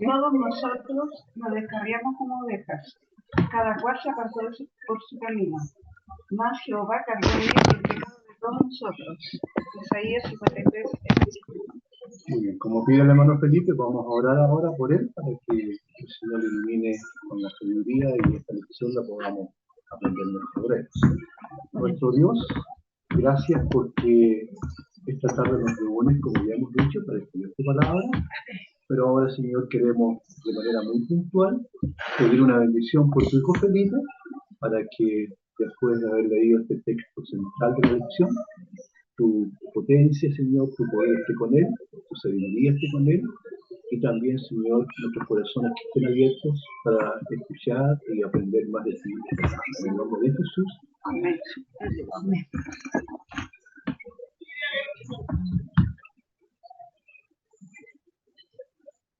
Todos nosotros nos descarriamos como ovejas, cada cual se apartó por su camino, mas Jehová cargó en él el pecado de todos nosotros. Isaías 53. Muy bien, como pide el hermano Felipe, vamos a orar ahora por él para que el Señor le ilumine con la sabiduría y esta lección la podamos aprender mejor. Nuestro Dios, gracias porque esta tarde nos reúnes, como ya hemos dicho, para estudiar tu palabra, pero ahora, Señor, queremos de manera muy puntual pedir una bendición por tu hijo Felipe para que después de haber leído este texto central de la lección, tu potencia, Señor, tu poder esté con él, tu sabiduría esté con él, y también, Señor, nuestros corazones que estén abiertos para escuchar y aprender más de ti. En el nombre de Jesús. Amén. Amén.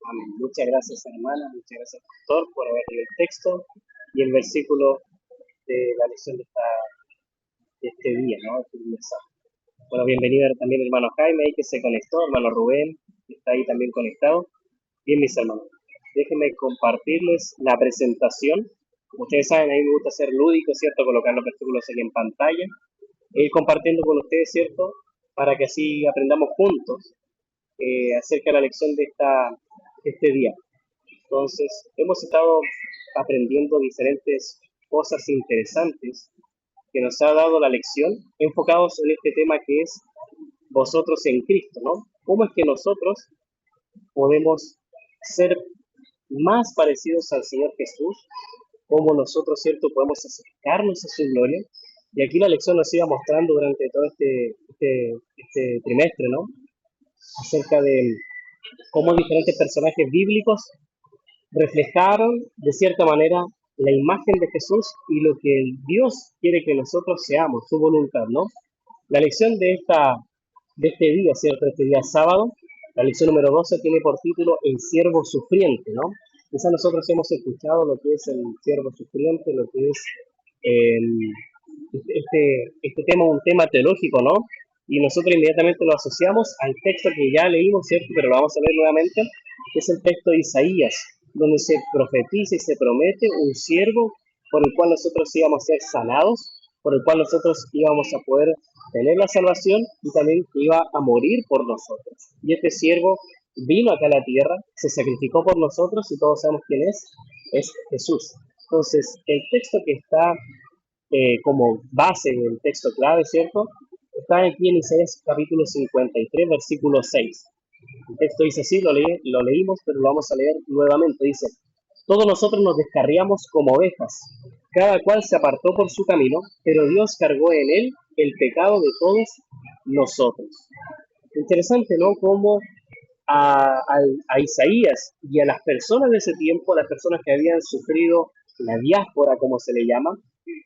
Amén. Muchas gracias, hermana, muchas gracias, pastor, por haber leído el texto y el versículo de la lección de este día, ¿no? Este día sábado. Bueno, bienvenido también el hermano Jaime, ahí que se conectó, hermano Rubén, que está ahí también conectado. Bien, mis hermanos, déjenme compartirles la presentación. Como ustedes saben, a mí me gusta ser lúdico, ¿cierto? Colocar los versículos aquí en pantalla, ir compartiendo con ustedes, ¿cierto? Para que así aprendamos juntos acerca de la lección de este día. Entonces, hemos estado aprendiendo diferentes cosas interesantes que nos ha dado la lección, enfocados en este tema que es vosotros en Cristo, ¿no? ¿Cómo es que nosotros podemos ser más parecidos al Señor Jesús? ¿Cómo nosotros, cierto, podemos acercarnos a su gloria? Y aquí la lección nos iba mostrando durante todo este trimestre, ¿no? Acerca de cómo diferentes personajes bíblicos reflejaron de cierta manera la imagen de Jesús y lo que Dios quiere que nosotros seamos, su voluntad, ¿no? La lección de este día, ¿cierto? Este día sábado, la lección número 12 tiene por título El siervo sufriente, ¿no? Quizás nosotros hemos escuchado lo que es el siervo sufriente, lo que es este tema, un tema teológico, ¿no? Y nosotros inmediatamente lo asociamos al texto que ya leímos, ¿cierto? Pero lo vamos a leer nuevamente, que es el texto de Isaías, donde se profetiza y se promete un siervo por el cual nosotros íbamos a ser sanados, por el cual nosotros íbamos a poder tener la salvación y también iba a morir por nosotros. Y este siervo vino acá a la tierra, se sacrificó por nosotros y todos sabemos quién es Jesús. Entonces, el texto que está como base del texto clave, ¿cierto? Está aquí en Isaías capítulo 53, versículo 6. El texto dice así, lo leímos, pero lo vamos a leer nuevamente. Dice, todos nosotros nos descarriamos como ovejas, cada cual se apartó por su camino, pero Dios cargó en él el pecado de todos nosotros. Interesante, ¿no? Como a Isaías y a las personas de ese tiempo, las personas que habían sufrido la diáspora, como se le llama,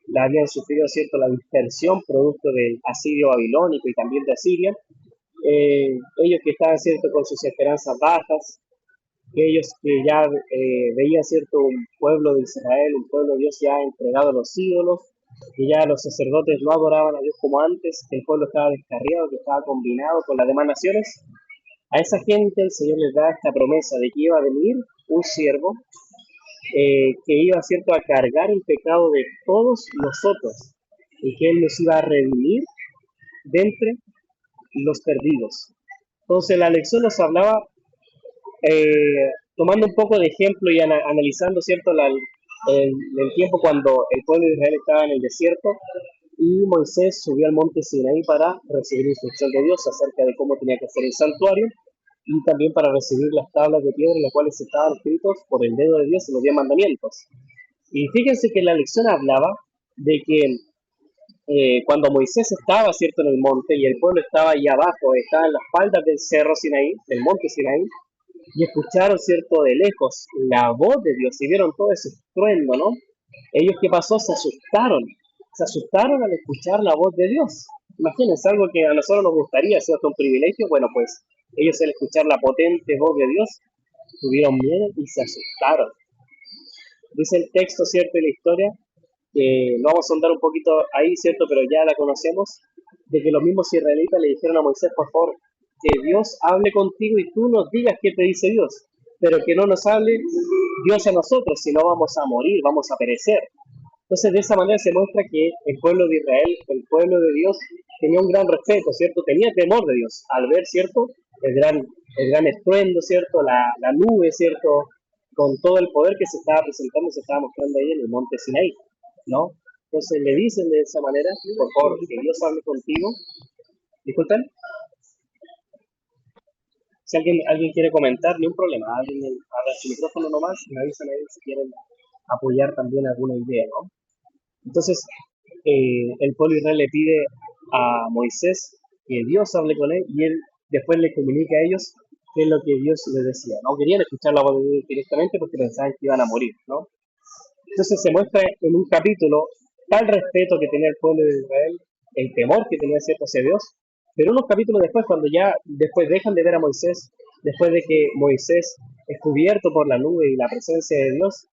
la habían sufrido, ¿cierto?, la dispersión producto del asirio babilónico y también de Asiria, ellos que estaban, ¿cierto?, con sus esperanzas bajas, ellos que ya veían, ¿cierto?, un pueblo de Israel, un pueblo de Dios ya entregado a los ídolos, que ya los sacerdotes no adoraban a Dios como antes, que el pueblo estaba descarriado, que estaba combinado con las demás naciones. A esa gente el Señor les da esta promesa de que iba a venir un siervo que iba, ¿cierto?, a cargar el pecado de todos nosotros y que Él nos iba a redimir de entre los perdidos. Entonces la lección nos hablaba, tomando un poco de ejemplo y analizando, ¿cierto?, el tiempo cuando el pueblo de Israel estaba en el desierto y Moisés subió al monte Sinaí para recibir instrucción de Dios acerca de cómo tenía que ser el santuario y también para recibir las tablas de piedra en las cuales estaban escritos por el dedo de Dios en los 10 mandamientos. Y fíjense que la lección hablaba de que cuando Moisés estaba, ¿cierto?, en el monte y el pueblo estaba allá abajo, estaba en las faldas del cerro Sinaí, del monte Sinaí, y escucharon, ¿cierto?, de lejos la voz de Dios y vieron todo ese estruendo, ¿no? Ellos, ¿qué pasó? Se asustaron al escuchar la voz de Dios. Imagínense, algo que a nosotros nos gustaría, ¿cierto?, un privilegio. Bueno, pues ellos al escuchar la potente voz de Dios tuvieron miedo y se asustaron. Dice el texto, ¿cierto?, de la historia, que no vamos a andar un poquito ahí, ¿cierto? Pero ya la conocemos, de que los mismos israelitas le dijeron a Moisés, por favor, que Dios hable contigo y tú nos digas qué te dice Dios, pero que no nos hable Dios a nosotros, si no vamos a morir, vamos a perecer. Entonces, de esa manera se muestra que el pueblo de Israel, el pueblo de Dios, tenía un gran respeto, ¿cierto? Tenía temor de Dios al ver, ¿cierto? El gran estruendo, ¿cierto? La nube, ¿cierto? Con todo el poder que se estaba presentando, se estaba mostrando ahí en el monte Sinaí, ¿no? Entonces le dicen de esa manera, por favor, que Dios hable contigo. Disculpen, si alguien quiere comentar, ni un problema, alguien abra su micrófono nomás, me avisan ahí si quieren apoyar también alguna idea, ¿no? Entonces, el pueblo de Israel le pide a Moisés que Dios hable con él y él después le comunica a ellos qué es lo que Dios les decía. No querían escuchar la voz de Dios directamente porque pensaban que iban a morir, ¿no? Entonces se muestra en un capítulo tal respeto que tenía el pueblo de Israel, el temor que tenía cierto hacia Dios, pero unos capítulos después, cuando ya después dejan de ver a Moisés, después de que Moisés es cubierto por la nube y la presencia de Dios,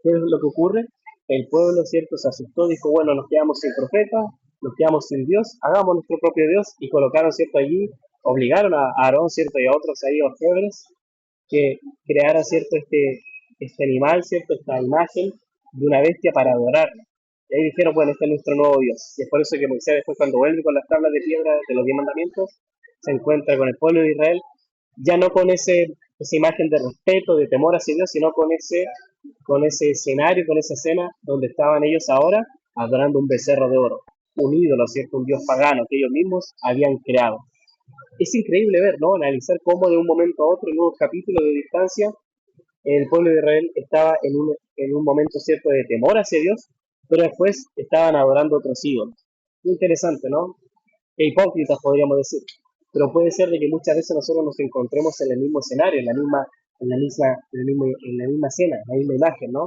¿qué es lo que ocurre? El pueblo, ¿cierto?, se asustó, dijo, bueno, nos quedamos sin profeta, nos quedamos sin Dios, hagamos nuestro propio Dios, y colocaron, ¿cierto?, allí, obligaron a Aarón, ¿cierto?, y a otros ahí, orfebres, que crearan, ¿cierto?, este animal, ¿cierto?, esta imagen de una bestia para adorarla. Y ahí dijeron, bueno, este es nuestro nuevo Dios. Y es por eso que Moisés después cuando vuelve con las tablas de piedra de los 10 mandamientos, se encuentra con el pueblo de Israel, ya no con esa imagen de respeto, de temor hacia Dios, sino con ese escenario, con esa escena donde estaban ellos ahora adorando un becerro de oro, un ídolo, ¿cierto? Un dios pagano que ellos mismos habían creado. Es increíble ver, ¿no? Analizar cómo de un momento a otro, en unos capítulos de distancia, el pueblo de Israel estaba en un momento cierto de temor hacia Dios, pero después estaban adorando otros ídolos. Interesante, ¿no? E hipócritas podríamos decir. Pero puede ser de que muchas veces nosotros nos encontremos en el mismo escenario, en la misma escena, en la misma imagen, ¿no?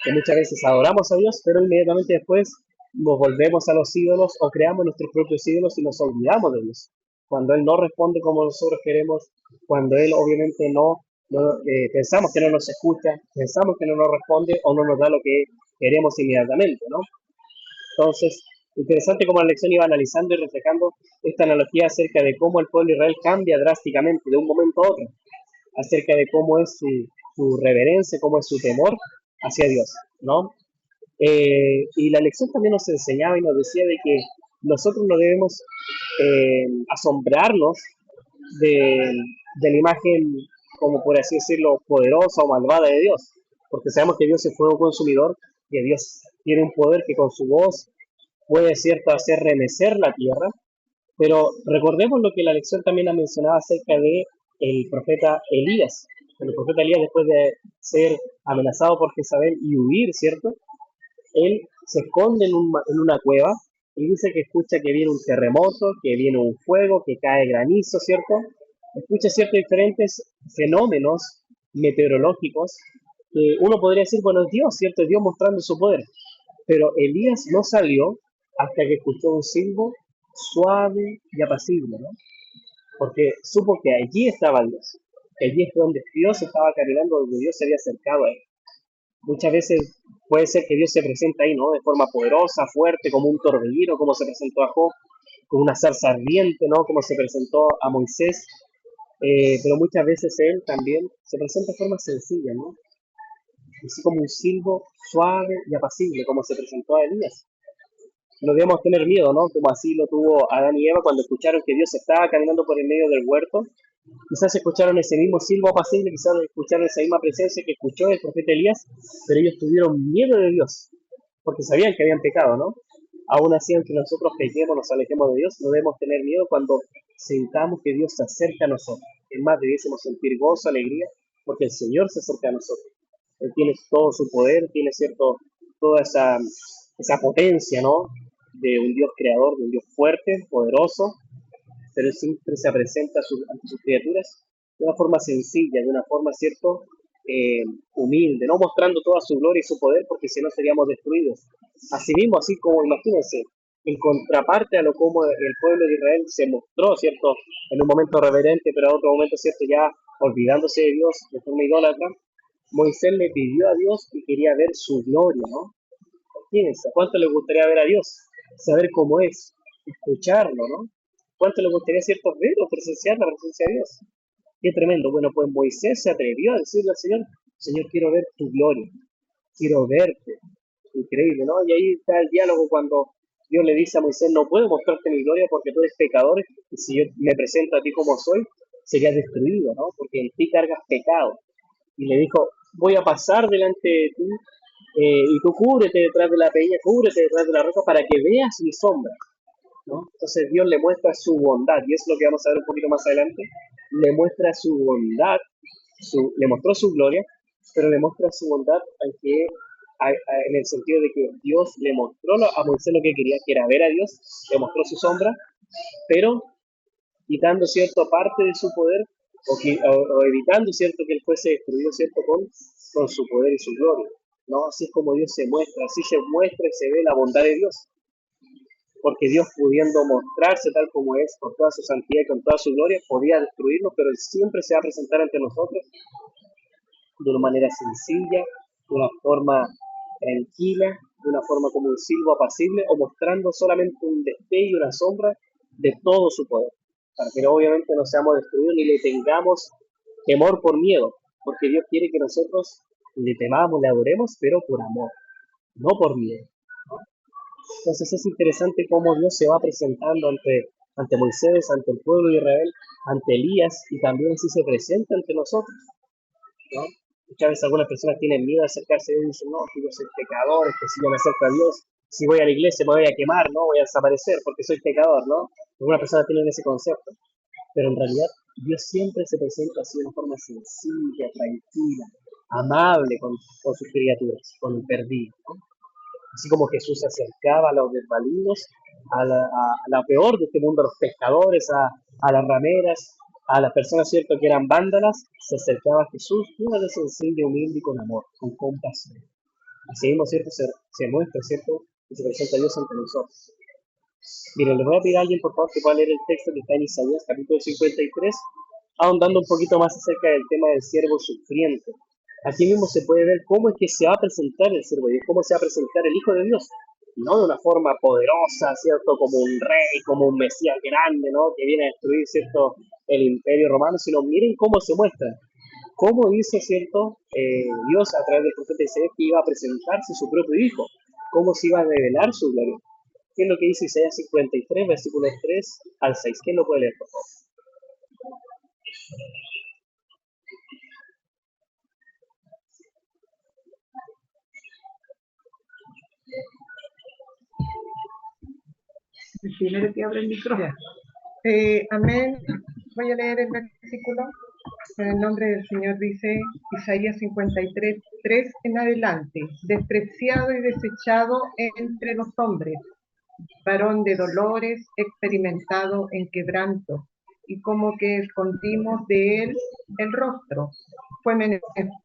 Que muchas veces adoramos a Dios, pero inmediatamente después nos volvemos a los ídolos o creamos nuestros propios ídolos y nos olvidamos de Dios. Cuando Él no responde como nosotros queremos, cuando Él obviamente pensamos que no nos escucha, pensamos que no nos responde o no nos da lo que queremos inmediatamente, ¿no? Entonces, interesante cómo la lección iba analizando y reflejando esta analogía acerca de cómo el pueblo de Israel cambia drásticamente de un momento a otro, acerca de cómo es su reverencia, cómo es su temor hacia Dios, ¿no? Y la lección también nos enseñaba y nos decía de que nosotros no debemos asombrarnos de, de la imagen, como por así decirlo, poderosa o malvada de Dios, porque sabemos que Dios es fuego consumidor, que Dios tiene un poder que con su voz puede, cierto, hacer remecer la tierra, pero recordemos lo que la lección también ha mencionado acerca de el profeta Elías. El profeta Elías, después de ser amenazado por Jezabel y huir, ¿cierto? Él se esconde en una cueva y dice que escucha que viene un terremoto, que viene un fuego, que cae granizo, ¿cierto? Escucha ciertos diferentes fenómenos meteorológicos que uno podría decir, bueno, es Dios, ¿cierto? Es Dios mostrando su poder. Pero Elías no salió hasta que escuchó un silbo suave y apacible, ¿no? Porque supo que allí estaba Dios, que allí es donde Dios estaba caminando, donde Dios se había acercado a él. Muchas veces puede ser que Dios se presenta ahí, ¿no? De forma poderosa, fuerte, como un torbellino, como se presentó a Job, como una zarza ardiente, ¿no? Como se presentó a Moisés, pero muchas veces Él también se presenta de forma sencilla, ¿no? Así como un silbo suave y apacible, como se presentó a Elías. No debemos tener miedo, ¿no? Como así lo tuvo Adán y Eva cuando escucharon que Dios estaba caminando por el medio del huerto. Quizás escucharon ese mismo silbo apacible, quizás escucharon esa misma presencia que escuchó el profeta Elías, pero ellos tuvieron miedo de Dios, porque sabían que habían pecado, ¿no? Aún así, aunque nosotros pequemos, nos alejemos de Dios, no debemos tener miedo cuando sintamos que Dios se acerca a nosotros. Es más, debiésemos sentir gozo, alegría, porque el Señor se acerca a nosotros. Él tiene todo su poder, tiene toda esa potencia, ¿no? De un Dios creador, de un Dios fuerte, poderoso, pero Él siempre se presenta ante sus criaturas de una forma sencilla, de una forma, ¿cierto? Humilde, no mostrando toda su gloria y su poder, porque si no seríamos destruidos. Asimismo, así como, imagínense, en contraparte a lo como el pueblo de Israel se mostró, ¿cierto? En un momento reverente, pero en otro momento, ¿cierto? Ya olvidándose de Dios de forma idólatra, Moisés le pidió a Dios y quería ver su gloria, ¿no? Imagínense, ¿cuánto les gustaría ver a Dios? Saber cómo es, escucharlo, ¿no? ¿Cuánto les gustaría, cierto, ver o presenciar la presencia de Dios? Qué tremendo. Bueno, pues Moisés se atrevió a decirle al Señor, Señor, quiero ver tu gloria, quiero verte. Increíble, ¿no? Y ahí está el diálogo cuando Dios le dice a Moisés, no puedo mostrarte mi gloria porque tú eres pecador y si yo me presento a ti como soy, serías destruido, ¿no? Porque en ti cargas pecado. Y le dijo, voy a pasar delante de ti y tú cúbrete detrás de la peña, cúbrete detrás de la roca para que veas mi sombra, ¿no? Entonces Dios le muestra su bondad y es lo que vamos a ver un poquito más adelante. Le muestra su bondad, le mostró su gloria, pero le muestra su bondad en el sentido de que Dios le mostró a Moisés lo que quería, que era ver a Dios, le mostró su sombra, pero quitando cierto parte de su poder o evitando cierto que él fuese destruido cierto con su poder y su gloria, ¿no? Así es como Dios se muestra, así se muestra y se ve la bondad de Dios, porque Dios pudiendo mostrarse tal como es, con toda su santidad y con toda su gloria, podía destruirnos, pero Él siempre se va a presentar ante nosotros de una manera sencilla, de una forma tranquila, de una forma como un silbo apacible, o mostrando solamente un destello, una sombra de todo su poder, para que obviamente no seamos destruidos ni le tengamos temor por miedo, porque Dios quiere que nosotros le temamos, le adoremos, pero por amor, no por miedo. Entonces es interesante cómo Dios se va presentando ante Moisés, ante el pueblo de Israel, ante Elías, y también así se presenta ante nosotros, ¿no? Muchas veces algunas personas tienen miedo de acercarse a Dios y dicen, no, que yo soy pecador, que si yo me acerco a Dios, si voy a la iglesia me voy a quemar, no voy a desaparecer porque soy pecador, ¿no? Algunas personas tienen ese concepto, pero en realidad Dios siempre se presenta así de una forma sencilla, tranquila, amable con sus criaturas, con el perdido, ¿no? Así como Jesús se acercaba a los desvalidos, a la peor de este mundo, a los pescadores, a las rameras, a las personas, ¿cierto?, que eran vándalas, se acercaba a Jesús, una de sencilla, humilde y con amor, con compasión. Así mismo, ¿cierto?, se muestra, ¿cierto?, y se presenta Dios ante nosotros. Miren, les voy a pedir a alguien, por favor, que pueda leer el texto que está en Isaías, capítulo 53, ahondando un poquito más acerca del tema del siervo sufriente. Aquí mismo se puede ver cómo es que se va a presentar el siervo de Dios, cómo se va a presentar el Hijo de Dios, no de una forma poderosa, ¿cierto?, como un rey, como un Mesías grande, ¿no?, que viene a destruir, ¿cierto?, el imperio romano, sino miren cómo se muestra, cómo dice, ¿cierto?, Dios a través del profeta Isaías que iba a presentarse su propio Hijo, cómo se iba a revelar su gloria. ¿Qué es lo que dice Isaías 53, versículos 3 al 6? ¿Quién lo puede leer, por favor? El primero que abre el micrófono. Amén. Voy a leer el versículo. En el nombre del Señor dice Isaías 53, 3 en adelante. Despreciado y desechado entre los hombres, varón de dolores, experimentado en quebranto, y como que escondimos de él el rostro. Fue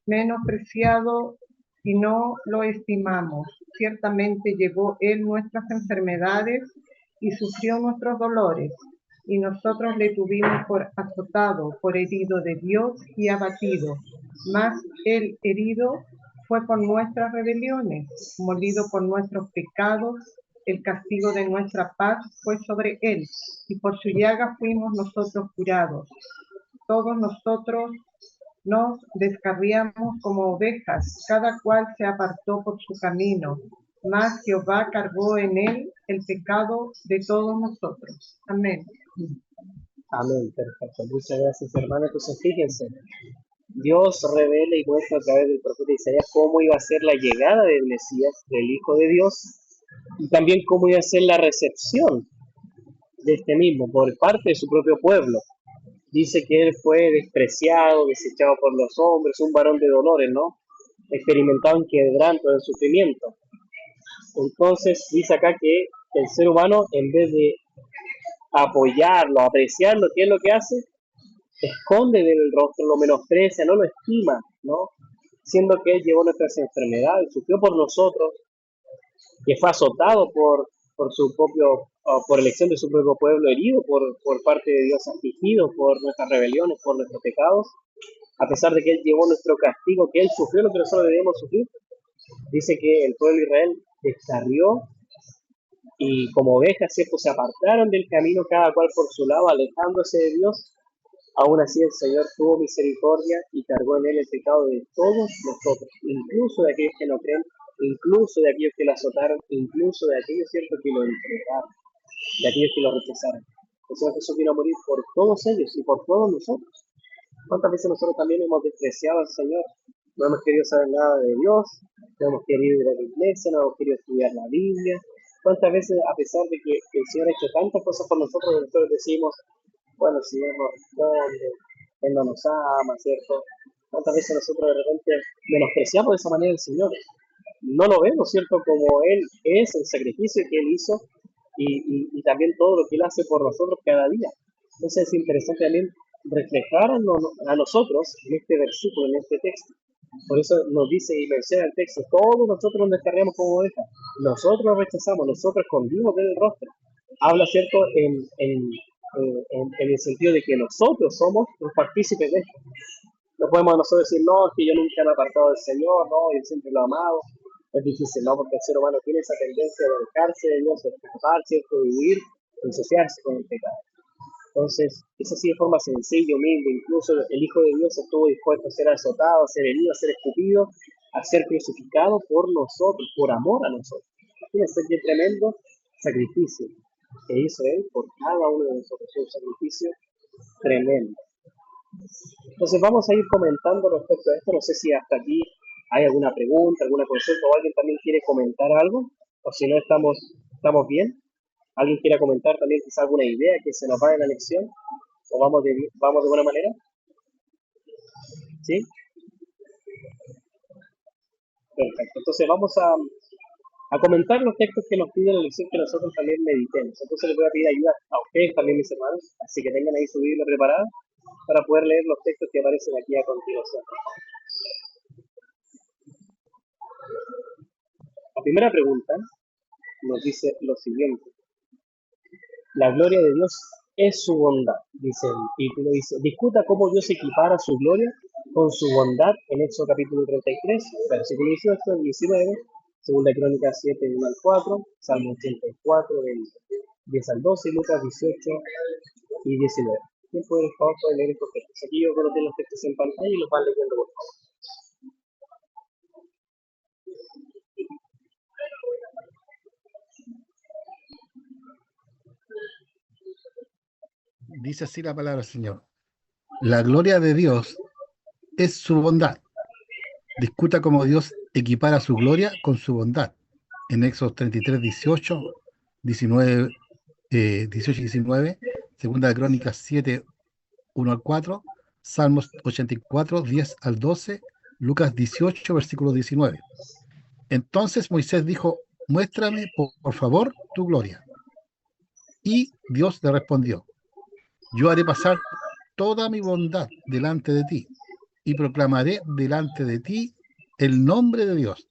menospreciado y no lo estimamos. Ciertamente llevó él nuestras enfermedades y sufrió nuestros dolores, y nosotros le tuvimos por azotado, por herido de Dios y abatido. Mas el herido fue por nuestras rebeliones, molido por nuestros pecados. El castigo de nuestra paz fue sobre él, y por su llaga fuimos nosotros curados. Todos nosotros nos descarriamos como ovejas, cada cual se apartó por su camino, mas Jehová cargó en él el pecado de todos nosotros. Amén. Amén, perfecto. Muchas gracias, hermano. Entonces, fíjense, Dios revela y muestra a través del profeta Isaías cómo iba a ser la llegada del Mesías, del Hijo de Dios, y también cómo iba a ser la recepción de este mismo por parte de su propio pueblo. Dice que él fue despreciado, desechado por los hombres, un varón de dolores, ¿no? Experimentado en quebranto, en sufrimiento. Entonces dice acá que el ser humano, en vez de apoyarlo, apreciarlo, ¿qué es lo que hace? Esconde del rostro, lo menosprecia, no lo estima, ¿no? Siendo que él llevó nuestras enfermedades, sufrió por nosotros, que fue azotado por su propio, por elección de su propio pueblo, herido por parte de Dios, afligido por nuestras rebeliones, por nuestros pecados, a pesar de que él llevó nuestro castigo, que él sufrió lo que nosotros debemos sufrir. Dice que el pueblo de Israel descarrió y como ovejas, ¿cierto? Se apartaron del camino, cada cual por su lado, alejándose de Dios. Aún así el Señor tuvo misericordia y cargó en él el pecado de todos nosotros, incluso de aquellos que no creen, incluso de aquellos que lo azotaron, incluso de aquellos, ¿cierto?, que lo entregaron, de aquellos que lo rechazaron. El Señor Jesús vino a morir por todos ellos y por todos nosotros. ¿Cuántas veces nosotros también hemos despreciado al Señor? No hemos querido saber nada de Dios, no hemos querido ir a la iglesia, no hemos querido estudiar la Biblia. ¿Cuántas veces, a pesar de que el Señor ha hecho tantas cosas por nosotros, nosotros decimos, bueno, si Él nos responde, Él no nos ama, ¿cierto? ¿Cuántas veces nosotros de repente menospreciamos de esa manera al Señor? No lo vemos, ¿cierto? Como Él es, el sacrificio que Él hizo y también todo lo que Él hace por nosotros cada día. Entonces es interesante también reflejar a nosotros en este versículo, en este texto. Por eso nos dice y menciona el texto, todos nosotros nos descargamos como ovejas, nosotros nos rechazamos, nosotros escondimos del rostro. Habla, ¿cierto?, en el sentido de que nosotros somos los partícipes de esto. No podemos nosotros decir, no, es que yo nunca me he apartado del Señor, no, yo siempre lo he amado. Es difícil, ¿no? Porque el ser humano tiene esa tendencia de alejarse de Dios, de escapar, ¿cierto?, vivir, ensuciarse con el pecado. Entonces, es así de forma sencilla, humilde. Incluso el Hijo de Dios estuvo dispuesto a ser azotado, a ser herido, a ser escupido, a ser crucificado por nosotros, por amor a nosotros. Fíjense qué tremendo sacrificio que hizo Él por cada uno de nosotros. Un sacrificio tremendo. Entonces, vamos a ir comentando respecto a esto. No sé si hasta aquí hay alguna pregunta, alguna consulta o alguien también quiere comentar algo. O si no, estamos bien. ¿Alguien quiera comentar también quizá alguna idea que se nos va en la lección? ¿O vamos de buena manera? ¿Sí? Perfecto. Entonces vamos a comentar los textos que nos pide la lección que nosotros también meditemos. Entonces les voy a pedir ayuda a ustedes también, mis hermanos, así que tengan ahí su Biblia preparada para poder leer los textos que aparecen aquí a continuación. La primera pregunta nos dice lo siguiente. La gloria de Dios es su bondad, dice el título, dice, discuta cómo Dios equipara su gloria con su bondad en Éxodo capítulo 33, versículo 18 al 19, segunda Crónica 7, 1 al 4, Salmo 84, del 10 al 12, Lucas 18 y 19. ¿Quién puede, por favor, puede leer estos textos? Aquí yo coloqué los textos en pantalla y los van leyendo, por favor. Dice así la palabra del Señor. La gloria de Dios es su bondad. Discuta cómo Dios equipara su gloria con su bondad. En Éxodo 33, 18, 19, 18 y 19, segunda Crónicas 7, 1 al 4, Salmos 84, 10 al 12, Lucas 18, versículo 19. Entonces Moisés dijo, muéstrame por favor tu gloria. Y Dios le respondió, yo haré pasar toda mi bondad delante de ti y proclamaré delante de ti el nombre de Dios.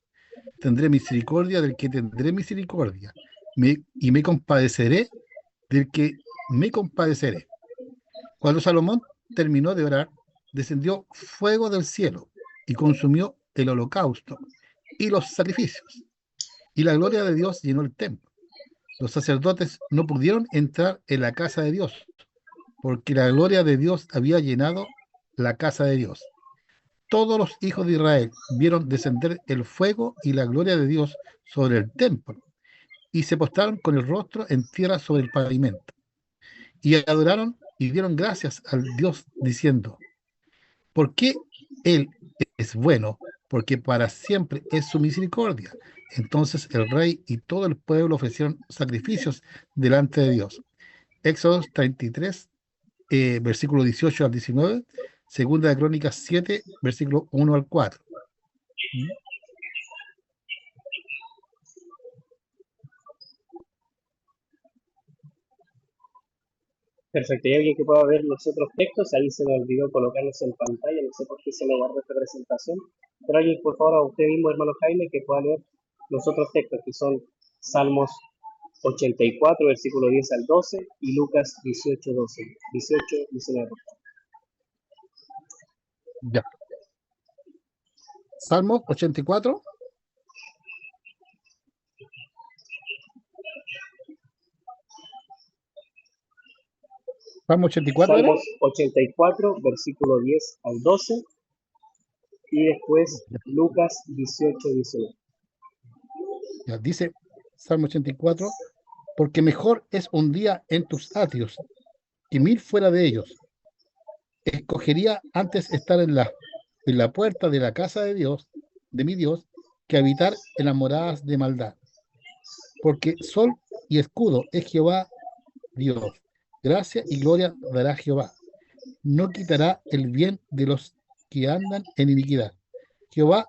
Tendré misericordia del que tendré misericordia y me compadeceré del que me compadeceré. Cuando Salomón terminó de orar, descendió fuego del cielo y consumió el holocausto y los sacrificios. Y la gloria de Dios llenó el templo. Los sacerdotes no pudieron entrar en la casa de Dios, porque la gloria de Dios había llenado la casa de Dios. Todos los hijos de Israel vieron descender el fuego y la gloria de Dios sobre el templo, y se postraron con el rostro en tierra sobre el pavimento. Y adoraron y dieron gracias al Dios, diciendo, ¿por qué Él es bueno? Porque para siempre es su misericordia. Entonces el rey y todo el pueblo ofrecieron sacrificios delante de Dios. Éxodo 33, versículo 18 al 19, segunda de Crónicas 7, versículo 1 al 4. Perfecto, ¿hay alguien que pueda ver los otros textos? Ahí se me olvidó colocarlos en pantalla, no sé por qué se me guardó esta presentación. Pero alguien, por favor, a usted mismo, hermano Jaime, que pueda leer los otros textos, que son Salmos 84, versículo 10 al 12, y Lucas 18, 12, 18, 19. Ya. Salmos 84. Salmo 84 era. Salmos 84, versículo 10 al 12, y después Lucas 18, 19. Ya, dice Salmo 84, porque mejor es un día en tus atrios que 1000 fuera de ellos. Escogería antes estar en la puerta de la casa de Dios, de mi Dios, que habitar en las moradas de maldad. Porque sol y escudo es Jehová Dios. Gracia y gloria dará Jehová. No quitará el bien de los que andan en iniquidad. Jehová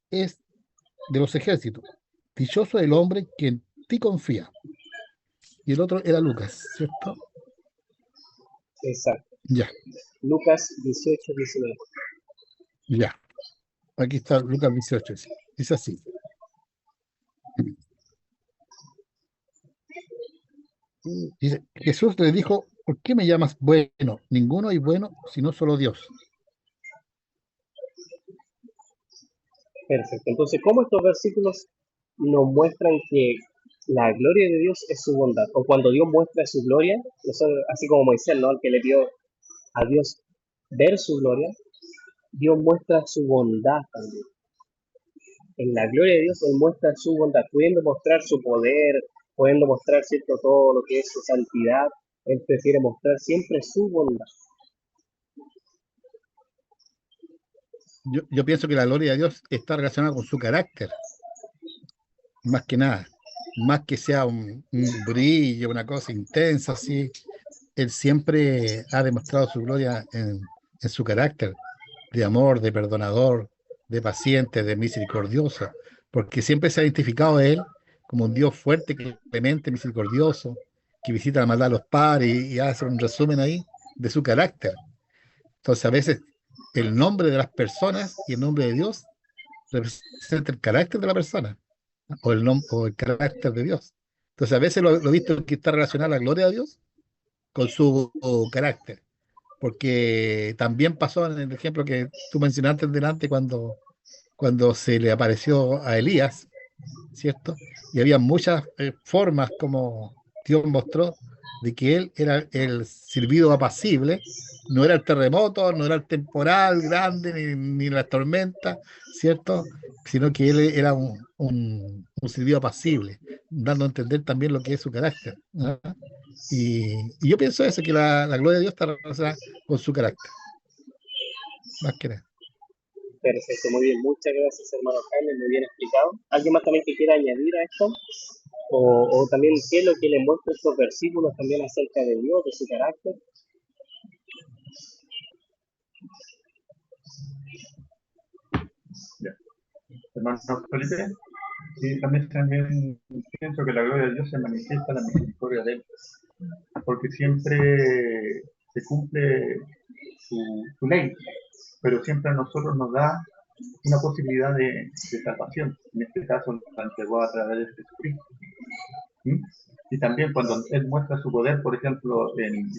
es de los ejércitos. Dichoso el hombre que en ti confía. Y el otro era Lucas, ¿cierto? Exacto. Ya, Lucas 18, 19. ya. Aquí está Lucas 18. Dice así. Dice, Jesús le dijo, ¿por qué me llamas bueno? Ninguno hay bueno, sino solo Dios. Perfecto. Entonces, ¿cómo estos versículos nos muestran que la gloria de Dios es su bondad? O cuando Dios muestra su gloria, así como Moisés, ¿no? El que le pidió a Dios ver su gloria, Dios muestra su bondad también. En la gloria de Dios, Él muestra su bondad, pudiendo mostrar su poder, pudiendo mostrar, ¿cierto?, todo lo que es su santidad. Él prefiere mostrar siempre su bondad. Yo pienso que la gloria de Dios está relacionada con su carácter, más que nada. Más que sea un brillo, una cosa intensa, así. Él siempre ha demostrado su gloria en su carácter de amor, de perdonador, de paciente, de misericordioso, porque siempre se ha identificado a él como un Dios fuerte, clemente, misericordioso, que visita la maldad a los padres y hace un resumen ahí de su carácter. Entonces, a veces el nombre de las personas y el nombre de Dios representa el carácter de la persona o el carácter de Dios. Entonces, a veces lo he visto que está relacionada la gloria de Dios con su carácter, porque también pasó en el ejemplo que tú mencionaste delante cuando se le apareció a Elías, ¿cierto? Y había muchas formas como Dios mostró de que él era el silbido apacible, no era el terremoto, no era el temporal grande, ni la tormenta, ¿cierto? Sino que él era un silbido apacible, dando a entender también lo que es su carácter, ¿no? Y yo pienso eso, que la gloria de Dios está relacionada con su carácter, más que nada. Perfecto, muy bien. Muchas gracias, hermano Jaime, muy bien explicado. ¿Alguien más también que quiera añadir a esto? O también qué es lo que le muestra estos versículos también acerca de Dios, de su carácter. Ya. Hermano Felipe, sí, también pienso que la gloria de Dios se manifiesta en la misericordia de Él, porque siempre se cumple su ley, pero siempre a nosotros nos da una posibilidad de salvación. En este caso, la entregó a través de Jesucristo. ¿Sí? Y también cuando Él muestra su poder, por ejemplo, en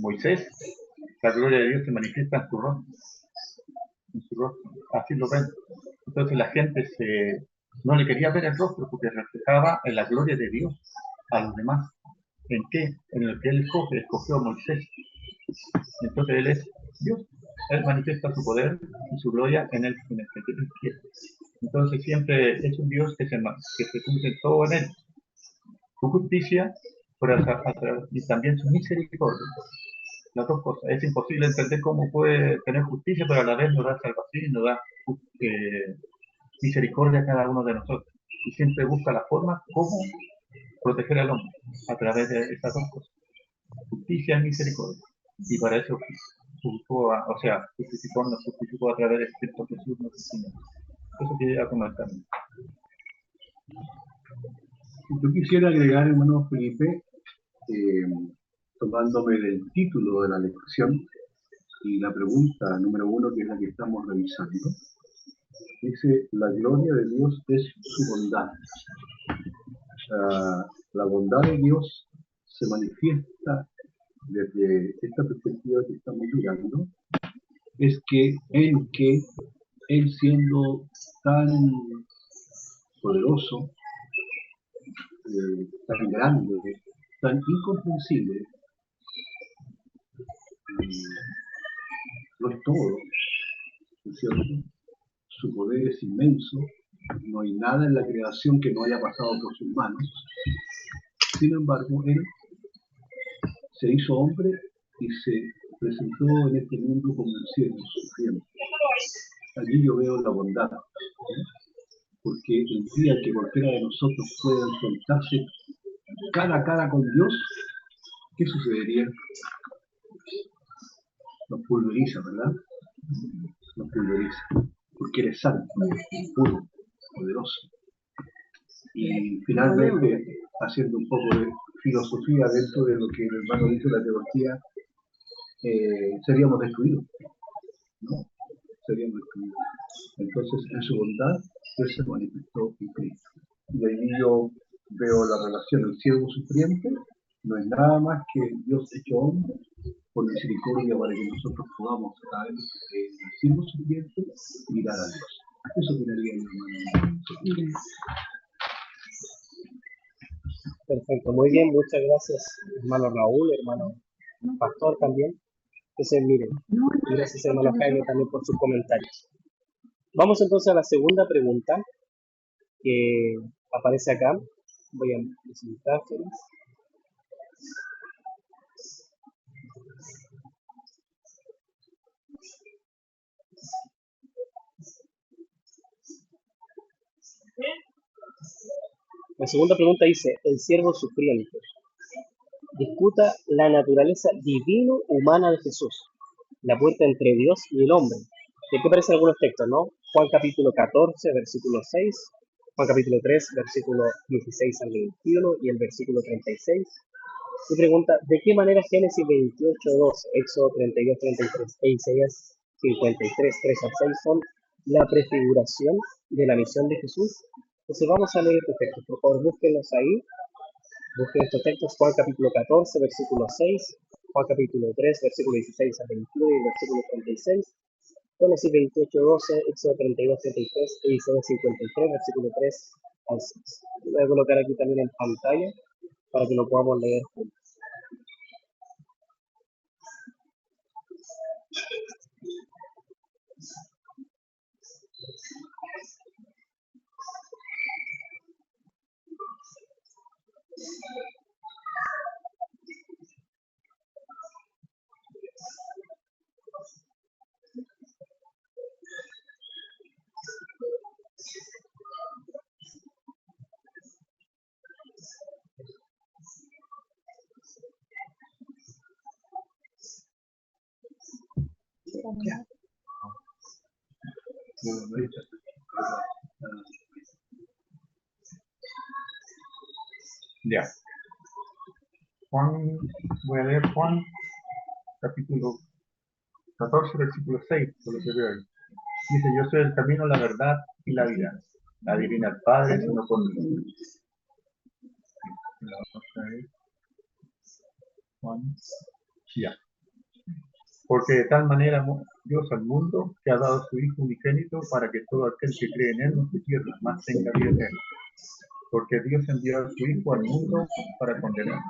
Moisés, la gloria de Dios se manifiesta en su rostro. Así lo ven. Entonces la gente no le quería ver el rostro porque reflejaba en la gloria de Dios a los demás. ¿En qué? En el que Él escogió a Moisés. Entonces Él es Dios. Él manifiesta su poder y su gloria en el que Él quiere. Entonces siempre es un Dios que se cumple todo en Él. Su justicia y también su misericordia. Las dos cosas. Es imposible entender cómo puede tener justicia, pero a la vez nos da salvación y nos da misericordia a cada uno de nosotros. Y siempre busca la forma cómo proteger al hombre a través de estas dos cosas. Justicia y misericordia. Y para eso nos justificó a través de Cristo Jesús nuestro Señor. Eso quería comentar. Yo quisiera agregar, hermano Felipe, tomándome del título de la lección y la pregunta número 1, que es la que estamos revisando, dice, la gloria de Dios es su bondad. La bondad de Dios se manifiesta desde esta perspectiva que estamos mirando, es que Él siendo tan poderoso, tan grande, tan incomprensible, no es todo, ¿no es cierto? Su poder es inmenso, no hay nada en la creación que no haya pasado por sus manos. Sin embargo, Él se hizo hombre y se presentó en este mundo como un siervo sufriente. Allí yo veo la bondad, porque el día que cualquiera de nosotros pueda enfrentarse cara a cara con Dios, ¿qué sucedería? Nos pulveriza, ¿verdad? Nos pulveriza, porque eres santo, puro, poderoso. Y finalmente, haciendo un poco de filosofía dentro de lo que el hermano dice la teología, seríamos destruidos, ¿no? Seríamos destruidos. Entonces, en su bondad, Él se manifestó en Cristo. Y ahí yo veo la relación del siervo sufriente, no es nada más que Dios hecho hombre, por misericordia para que nosotros podamos a través del siervo sufriente mirar a Dios. Eso tendría mi hermano. Perfecto, muy bien, muchas gracias, hermano Raúl, hermano Pastor también. Entonces, miren, gracias hermano Jaime también por sus comentarios. Vamos entonces a la segunda pregunta que aparece acá. Voy a presentárselas. La segunda pregunta dice, el siervo sufriente discuta la naturaleza divino-humana de Jesús, la puerta entre Dios y el hombre. ¿De qué aparecen algunos textos, no? Juan capítulo 14, versículo 6, Juan capítulo 3, versículo 16 al 21 y el versículo 36. Y pregunta, ¿de qué manera Génesis 28, 2, Éxodo 32, 33 e Isaías 53, 3 al 6 son la prefiguración de la misión de Jesús? Entonces vamos a leer estos textos, por favor búsquenlos ahí. Busquen estos textos, Juan capítulo 14, versículo 6, Juan capítulo 3, versículo 16 al 21 y el versículo 36, Génesis 28, 12, Éxodo 32, 33 e Isaías 53, versículo 3 al 6. Lo voy a colocar aquí también en pantalla para que lo podamos leer juntos. Ya. Voy a leer Juan, capítulo 14, versículo 6, por lo que veo ahí. Dice, yo soy el camino, la verdad y la vida. Nadie viene al Padre sino por mí. La otra es Juan. Ya. Porque de tal manera amó Dios al mundo que ha dado a su Hijo unigénito para que todo aquel que cree en Él no se pierda, más tenga vida eterna. Porque Dios envió a su Hijo al mundo para condenar,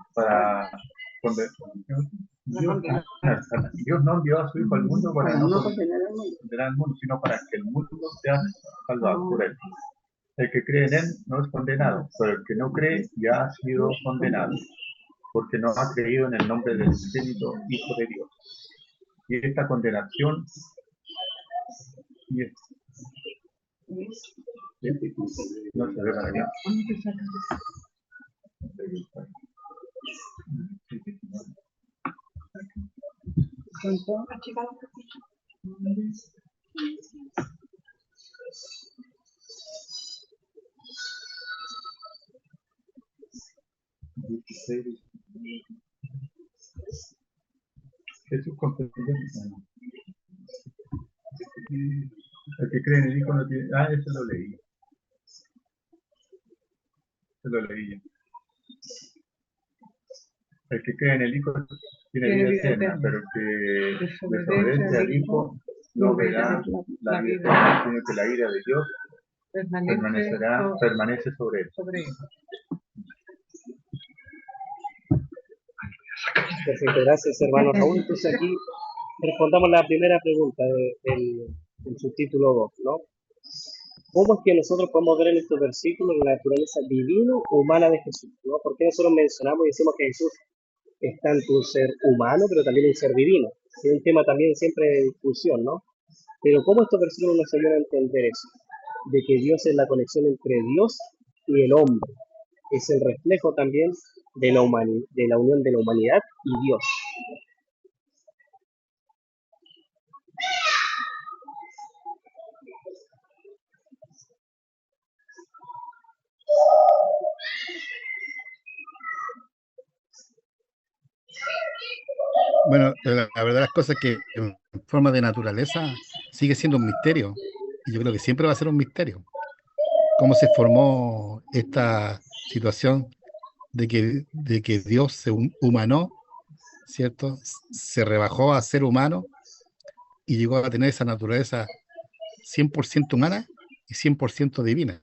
Dios no envió a su Hijo al mundo para no condenar al mundo, sino para que el mundo sea salvado por Él. El que cree en Él no es condenado, pero el que no cree ya ha sido condenado, porque no ha creído en el nombre del unigénito Hijo de Dios. Y esta condenación no se ve para allá. Jesús comprendió. El que cree en el Hijo no tiene... eso lo leí. Eso lo leí ya. El que cree en el Hijo tiene vida eterna, pero el que desobedece al Hijo no verá la vida eterna, sino que la ira de Dios permanece sobre él. Perfecto, gracias hermano Raúl. Entonces aquí respondamos la primera pregunta del subtítulo 2, ¿no? ¿Cómo es que nosotros podemos ver en estos versículos la naturaleza divino-humana de Jesús? ¿No? ¿Por qué nosotros mencionamos y decimos que Jesús es tanto un ser humano, pero también un ser divino? Es un tema también siempre de discusión, ¿no? Pero ¿cómo estos versículos nos ayudan a entender eso? De que Dios es la conexión entre Dios y el hombre. Es el reflejo también de la unión de la humanidad y Dios. Bueno, la verdad las cosas es que en forma de naturaleza sigue siendo un misterio. Y yo creo que siempre va a ser un misterio. Cómo se formó esta situación de que Dios se humanó, ¿cierto? Se rebajó a ser humano y llegó a tener esa naturaleza 100% humana y 100% divina.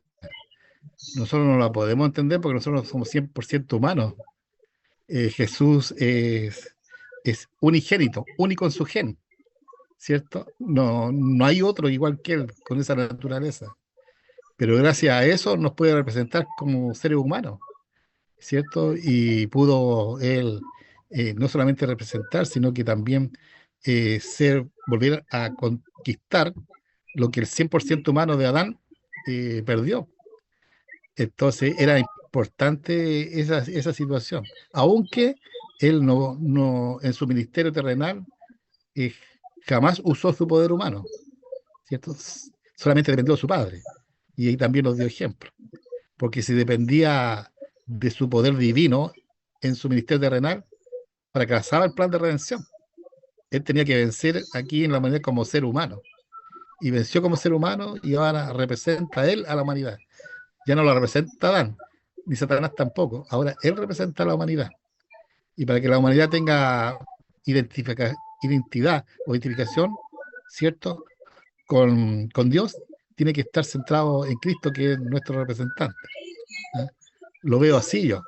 Nosotros no la podemos entender porque nosotros somos 100% humanos. Jesús es unigénito, único en su gen, ¿cierto? No hay otro igual que él con esa naturaleza. Pero gracias a eso nos puede representar como seres humanos, ¿cierto? Y pudo él no solamente representar, sino que también volver a conquistar lo que el 100% humano de Adán perdió. Entonces era importante esa situación, aunque él en su ministerio terrenal eh, jamás usó su poder humano, ¿cierto? Solamente dependió de su padre, y ahí también nos dio ejemplo, porque si dependía de su poder divino en su ministerio terrenal, fracasaba el plan de redención. Él tenía que vencer aquí en la humanidad como ser humano, y venció como ser humano, y ahora representa a él a la humanidad. Ya no lo representa Adán, ni Satanás tampoco. Ahora él representa a la humanidad. Y para que la humanidad tenga identidad o identificación, ¿cierto? Con Dios, tiene que estar centrado en Cristo, que es nuestro representante. ¿Eh? Lo veo así yo.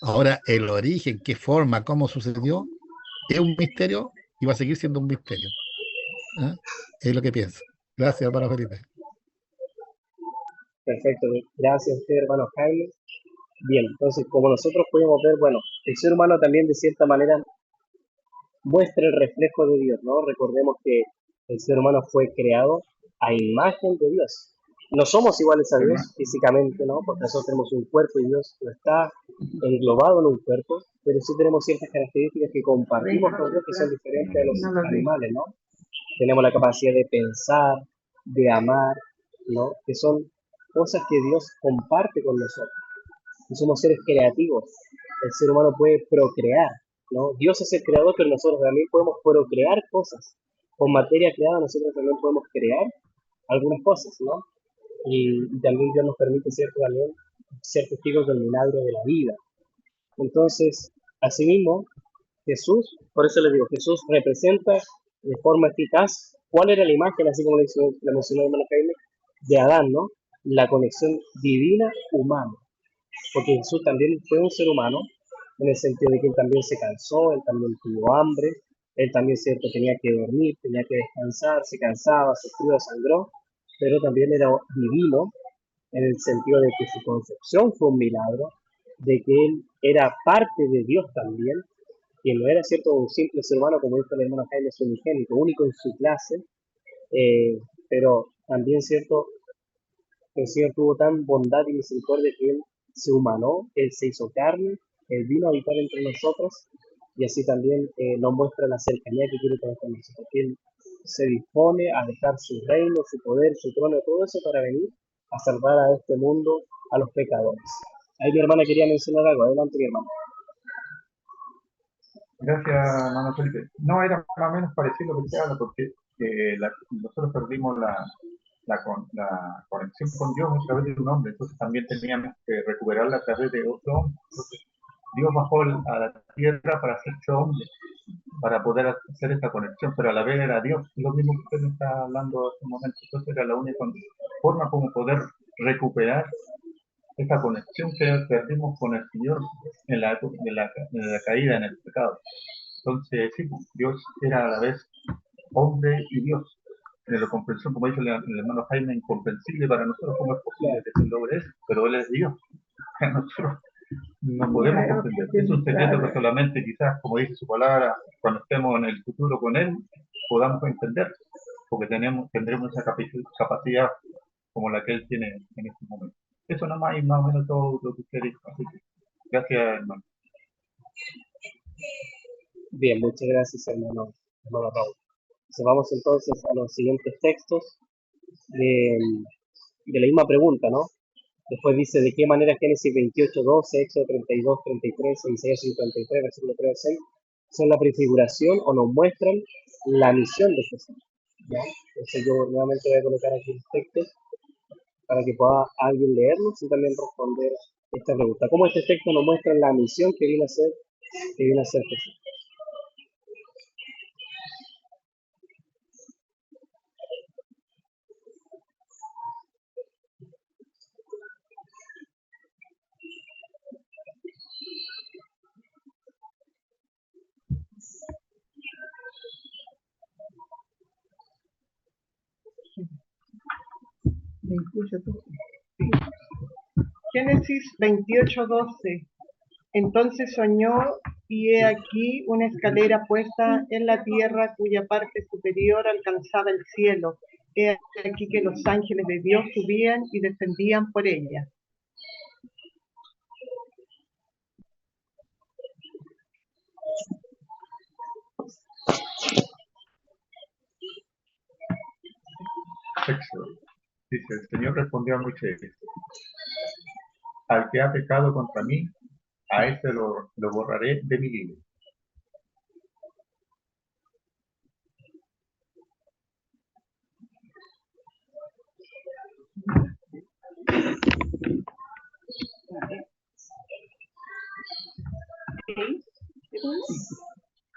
Ahora, el origen, qué forma, cómo sucedió, es un misterio y va a seguir siendo un misterio. ¿Eh? Es lo que pienso. Gracias, hermano Felipe. Perfecto, gracias a usted hermano Jaime. Bien, entonces como nosotros podemos ver, bueno, el ser humano también de cierta manera muestra el reflejo de Dios, ¿no? Recordemos que el ser humano fue creado a imagen de Dios. No somos iguales a Dios físicamente, ¿no? Porque nosotros tenemos un cuerpo y Dios no está englobado en un cuerpo, pero sí tenemos ciertas características que compartimos con Dios que son diferentes de los animales, ¿no? Tenemos la capacidad de pensar, de amar, ¿no? Que son cosas que Dios comparte con nosotros. Y somos seres creativos. El ser humano puede procrear, ¿no? Dios es el creador, pero nosotros también podemos procrear cosas. Con materia creada nosotros también podemos crear algunas cosas, ¿no? Y también Dios nos permite también ser testigos del milagro de la vida. Entonces, asimismo, Jesús, por eso les digo, Jesús representa de forma eficaz cuál era la imagen, así como la mencionó el hermano Jaime, de Adán, ¿no? La conexión divina-humana. Porque Jesús también fue un ser humano, en el sentido de que él también se cansó, él también tuvo hambre, él también cierto tenía que dormir, tenía que descansar, se cansaba, sufrió, sangró, pero también era divino en el sentido de que su concepción fue un milagro, de que él era parte de Dios también, que no era cierto un simple ser humano, como dijo el hermano Jaime, es unigénito, único en su clase, pero también cierto, el Señor tuvo tan bondad y misericordia que Él se humanó, Él se hizo carne, Él vino a habitar entre nosotros y así también nos muestra la cercanía que quiere tener con nosotros, que Él se dispone a dejar su reino, su poder, su trono, todo eso para venir a salvar a este mundo, a los pecadores. Ahí mi hermana quería mencionar algo, adelante mi hermana. Gracias, hermano Felipe. No, era más o menos parecido a lo que se habla, porque nosotros perdimos la conexión con Dios a través de un hombre, entonces también teníamos que recuperarla a través de otro hombre. Entonces, Dios bajó a la tierra para hacerse hombre, para poder hacer esta conexión, pero a la vez era Dios, lo mismo que usted me está hablando hace un momento. Entonces era la única forma como poder recuperar esta conexión que perdimos con el Señor en la caída, en el pecado. Entonces, sí, Dios era a la vez hombre y Dios. En la comprensión, como dice el hermano Jaime, incomprensible para nosotros, ¿cómo es posible decir sobre eso? Pero Él es Dios. Nosotros no podemos comprender. Es un secreto que solamente quizás, como dice su palabra, cuando estemos en el futuro con Él, podamos entender, porque tendremos esa capacidad como la que Él tiene en este momento. Eso nada más y más o menos todo lo que usted dijo. Así que, gracias, hermano. Bien, muchas gracias, hermano Raúl. Vamos entonces a los siguientes textos de la misma pregunta, ¿no? Después dice de qué manera Génesis 28:12, Éxodo 32:33, Isaías 53, versículo 3 al 6, son la prefiguración o nos muestran la misión de Jesús. ¿Ya? Entonces yo nuevamente voy a colocar aquí el texto para que pueda alguien leerlos y también responder esta pregunta. ¿Cómo este texto nos muestra la misión que viene a ser Jesús? Génesis 28:12. Entonces soñó, y he aquí una escalera puesta en la tierra cuya parte superior alcanzaba el cielo. He aquí que los ángeles de Dios subían y descendían por ella. Éxodo. Dice, el Señor respondió a Moisés, al que ha pecado contra mí, a ese lo borraré de mi libro.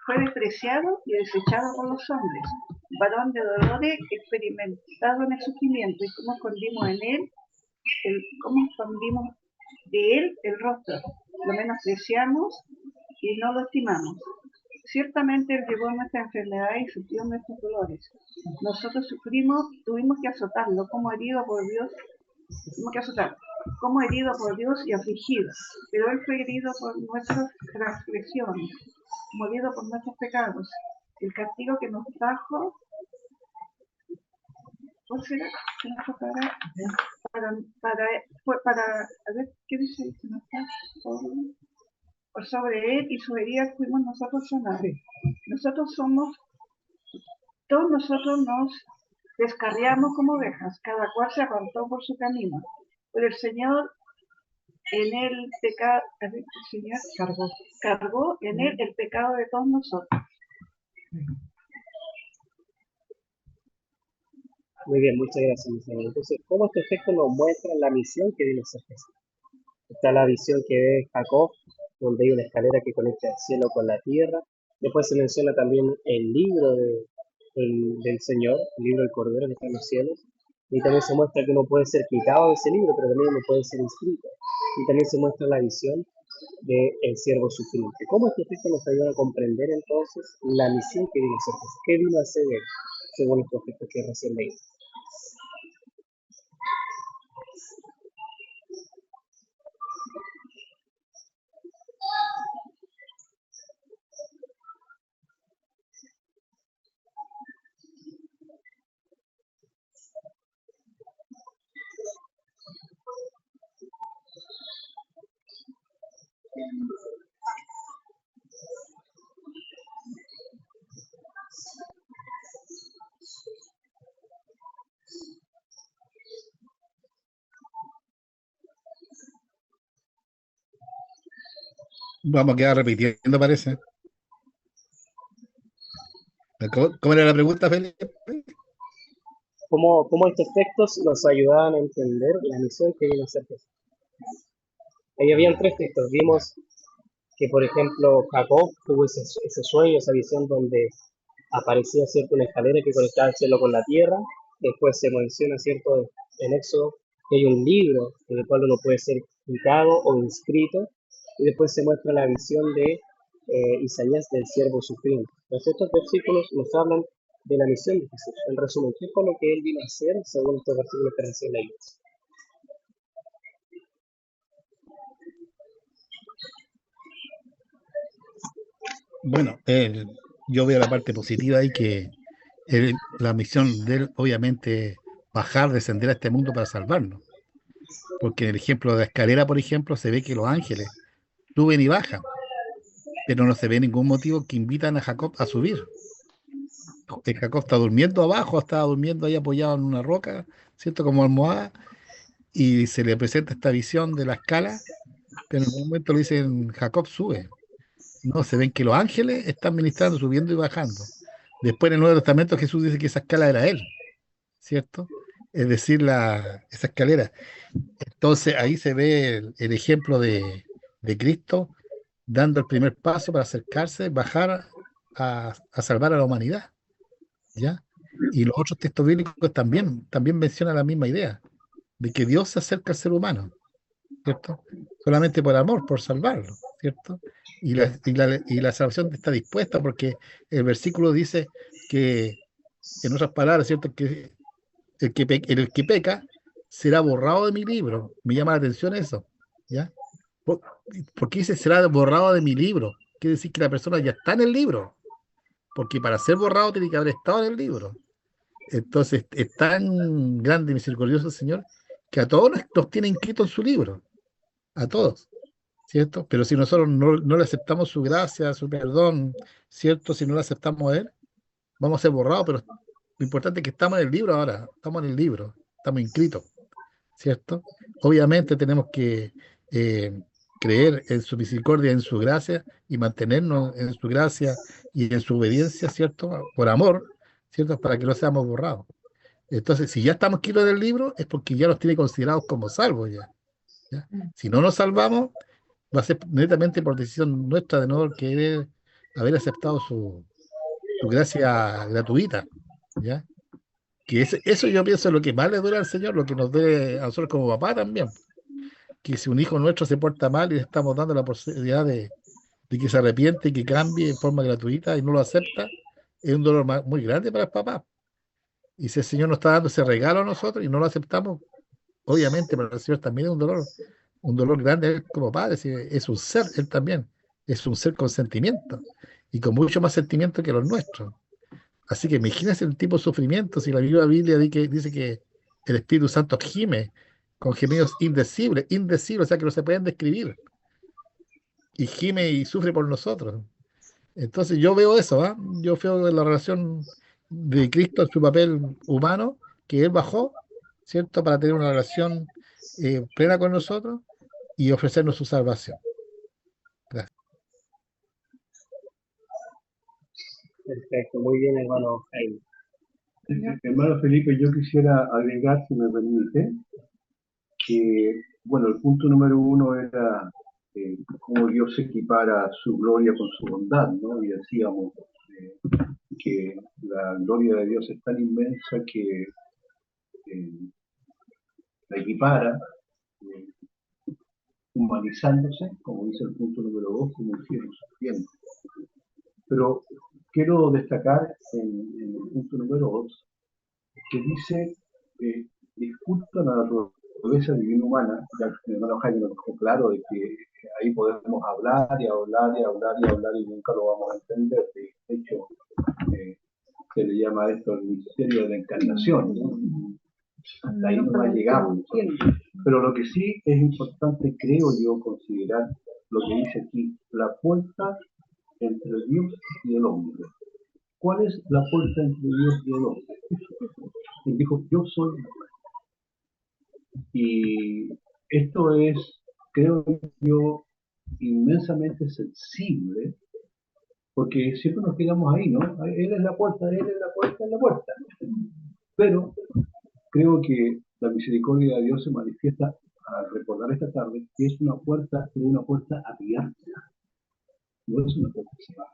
Fue despreciado y desechado por los hombres, varón de dolores, experimentado en el sufrimiento, y cómo escondimos de él el rostro, lo menospreciamos y no lo estimamos. Ciertamente él llevó nuestra enfermedad y sufrió nuestros dolores. Nosotros sufrimos, tuvimos que azotarlo, como herido por Dios y afligido, pero él fue herido por nuestras transgresiones, molido por nuestros pecados. El castigo que nos trajo, ¿cuál será? A ver, ¿qué dice? Por sobre él y su herida fuimos nosotros sanados. Todos nosotros nos descarriamos como ovejas, cada cual se apartó por su camino. Pero el Señor en el pecado, el Señor cargó en él el pecado de todos nosotros. Muy bien, muchas gracias, mi señor. Entonces, ¿cómo este texto nos muestra la misión que viene a ser Jesús? Está la visión que ve Jacob, donde hay una escalera que conecta el cielo con la tierra. Después se menciona también el libro del Señor, el libro del Cordero que está en los cielos. Y también se muestra que uno puede ser quitado de ese libro, pero también uno puede ser inscrito. Y también se muestra la visión del siervo sufriente. ¿Cómo este texto nos ayuda a comprender entonces la misión que vino a ser Jesús? ¿Qué vino a hacer él, según estos textos que recién leímos? Vamos a quedar repitiendo, parece. ¿Cómo era la pregunta, Felipe? ¿Cómo estos textos nos ayudaban a entender la misión que viene a ser Jesús? Ahí habían tres textos. Vimos que, por ejemplo, Jacob tuvo ese sueño, esa visión donde aparecía, ¿cierto?, una escalera que conectaba el cielo con la tierra. Después se menciona, ¿cierto?, en Éxodo, que hay un libro en el cual uno puede ser quitado o inscrito. Y después se muestra la visión de Isaías del siervo sufriente. Entonces estos versículos nos hablan de la misión de Jesús. En resumen, ¿qué fue lo que él vino a hacer según estos versículos que recién leímos? Bueno, yo veo la parte positiva ahí que la misión de él, obviamente, bajar, descender a este mundo para salvarnos. Porque en el ejemplo de la escalera, por ejemplo, se ve que los ángeles suben y bajan, pero no se ve ningún motivo que invitan a Jacob a subir. Jacob está durmiendo abajo, estaba durmiendo ahí apoyado en una roca, ¿cierto? Como almohada, y se le presenta esta visión de la escala, pero en un momento le dicen, Jacob sube. No, se ven que los ángeles están ministrando, subiendo y bajando. Después en el Nuevo Testamento Jesús dice que esa escala era él, ¿cierto? Es decir, esa escalera. Entonces ahí se ve el ejemplo de Cristo dando el primer paso para acercarse, bajar a salvar a la humanidad, ¿ya? Y los otros textos bíblicos también mencionan la misma idea, de que Dios se acerca al ser humano, ¿cierto? Solamente por amor, por salvarlo, ¿cierto? Y la salvación está dispuesta porque el versículo dice que, en otras palabras, ¿cierto? Que el que peca será borrado de mi libro. Me llama la atención eso, ¿ya? ¿Por, por qué dice será borrado de mi libro? Quiere decir que la persona ya está en el libro, porque para ser borrado tiene que haber estado en el libro. Entonces, es tan grande y misericordioso el Señor que a todos nos tiene inscritos en su libro, a todos, ¿cierto? Pero si nosotros no le aceptamos su gracia, su perdón, ¿cierto? Si no le aceptamos a Él, vamos a ser borrados, pero lo importante es que estamos en el libro ahora, estamos en el libro, estamos inscritos, ¿cierto? Obviamente tenemos que eh, creer en su misericordia, en su gracia y mantenernos en su gracia y en su obediencia, ¿cierto? Por amor, ¿cierto? Para que no seamos borrados. Entonces, si ya estamos escritos en el libro, es porque ya nos tiene considerados como salvos ya, ¿ya? Si no nos salvamos, va a ser netamente por decisión nuestra de no querer haber aceptado su gracia gratuita, ¿ya? Que eso yo pienso es lo que más le duele al Señor, lo que nos duele a nosotros como papá también. Que si un hijo nuestro se porta mal y le estamos dando la posibilidad de que se arrepiente y que cambie en forma gratuita y no lo acepta, es un dolor muy grande para el papá. Y si el Señor nos está dando ese regalo a nosotros y no lo aceptamos, obviamente para el Señor también es un dolor grande él como padre, si es un ser, él también, es un ser con sentimientos y con mucho más sentimiento que los nuestros. Así que imagínense el tipo de sufrimiento, si la misma Biblia dice que el Espíritu Santo gime con gemidos indecibles, o sea que no se pueden describir, y gime y sufre por nosotros. Entonces yo veo eso, ¿ah? Yo veo la relación de Cristo en su papel humano, que Él bajó, ¿cierto? Para tener una relación plena con nosotros y ofrecernos su salvación. Gracias. Perfecto, muy bien, hermano Jaime. Hermano Felipe, yo quisiera agregar, si me permite, que, bueno, el punto número uno era cómo Dios equipara su gloria con su bondad, ¿no? Y decíamos que la gloria de Dios es tan inmensa que la equipara, humanizándose, como dice el punto número dos, como un siervo sufriente. Pero quiero destacar en el punto número dos, que dice, disculpa la naturaleza divina humana, ya el hermano Jaime nos dejó claro de que ahí podemos hablar y hablar y hablar y hablar y nunca lo vamos a entender. De hecho, se le llama esto el misterio de la encarnación, ¿no? Hasta ahí no llegamos. Pero lo que sí es importante, creo yo, considerar lo que dice aquí, la puerta entre Dios y el hombre. ¿Cuál es la puerta entre Dios y el hombre? Él dijo, yo soy la puerta. Y esto es, creo yo, inmensamente sensible, porque siempre nos quedamos ahí, ¿no? Él es la puerta, él es la puerta, es la puerta. Pero creo que la misericordia de Dios se manifiesta al recordar esta tarde que es una puerta, pero una puerta abierta. No es una puerta cerrada.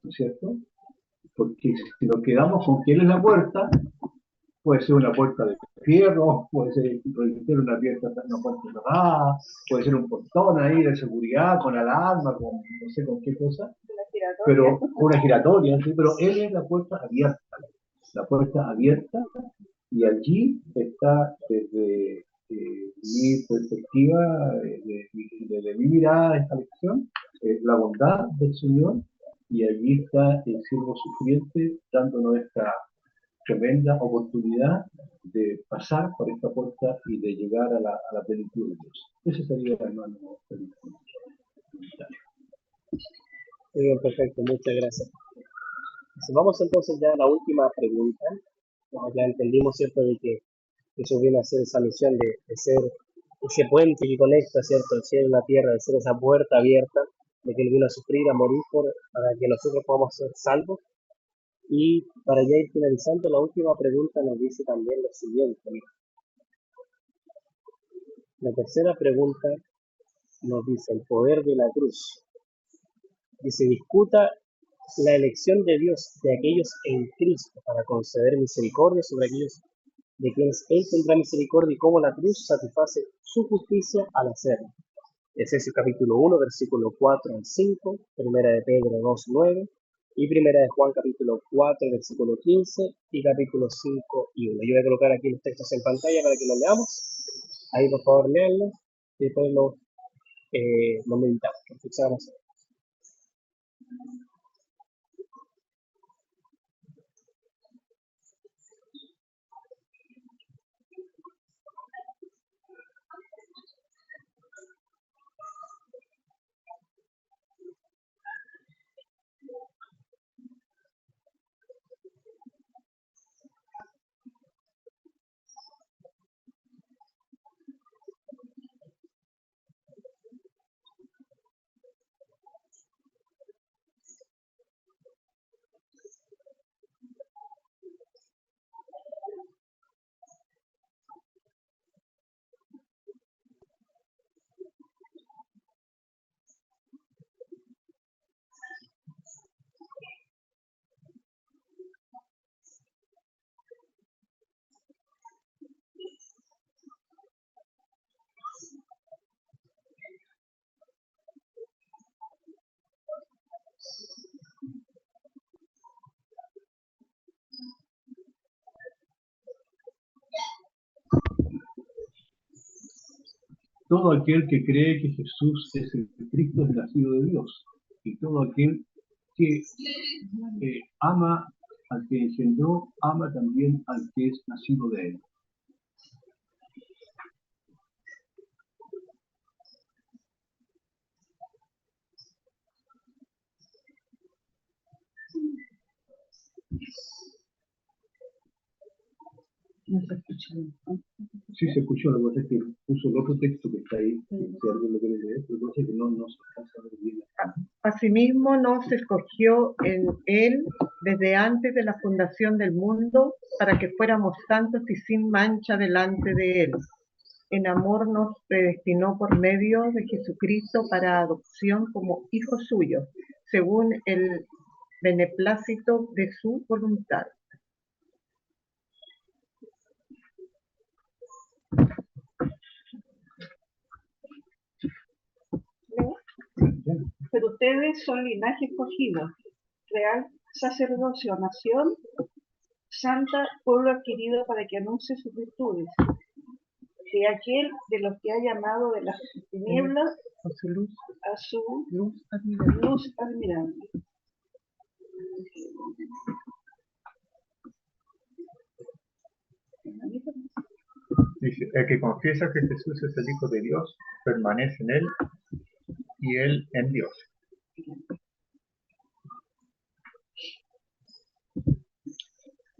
¿No es cierto? Porque si nos quedamos con que Él es la puerta, puede ser una puerta de fierro, puede ser una puerta cerrada, puede ser un portón ahí de seguridad, con alarma, con no sé con qué cosa, pero una giratoria, ¿sí? Pero él es la puerta abierta, y allí está desde mi perspectiva, desde mi mirada esta lección, la bondad del Señor, y allí está el siervo sufriente dándonos esta tremenda oportunidad de pasar por esta puerta y de llegar a la plenitud de Dios. Ese sería, hermano, el comentario. Muy bien, perfecto, muchas gracias. Vamos entonces ya a la última pregunta. Ya entendimos, ¿cierto?, de que Jesús viene a hacer esa misión de ser ese puente que conecta, ¿cierto?, el cielo y la tierra, de ser esa puerta abierta, de que Él vino a sufrir, a morir para que nosotros podamos ser salvos. Y para ya ir finalizando, la última pregunta nos dice también lo siguiente. Mira. La tercera pregunta nos dice: el poder de la cruz. Dice: discuta la elección de Dios de aquellos en Cristo para conceder misericordia sobre aquellos de quienes Él tendrá misericordia, y cómo la cruz satisface su justicia al hacerlo. Efesios capítulo 1, versículo 4 al 5, Primera de Pedro 2, 9, y Primera de Juan capítulo 4, versículo 15, y capítulo 5 y 1. Yo voy a colocar aquí los textos en pantalla para que los leamos. Ahí por favor leanlos y después los meditamos, reflexionamos. Todo aquel que cree que Jesús es el Cristo es nacido de Dios, y todo aquel que ama al que engendró, ama también al que es nacido de él. No se escucha. Sí se escuchó, lo que pasa es que puso el otro texto que está ahí, si alguien lo quiere leer, pero parece que no se alcanza a ver bien. Asimismo nos escogió en Él desde antes de la fundación del mundo para que fuéramos santos y sin mancha delante de Él. En amor nos predestinó por medio de Jesucristo para adopción como hijos suyos, según el beneplácito de su voluntad. Pero ustedes son linaje escogido, real sacerdocio, nación santa, pueblo adquirido para que anuncie sus virtudes, de aquel de los que ha llamado de las tinieblas a su luz admirable. Dice: el que confiesa que Jesús es el Hijo de Dios, permanece en Él y Él en Dios.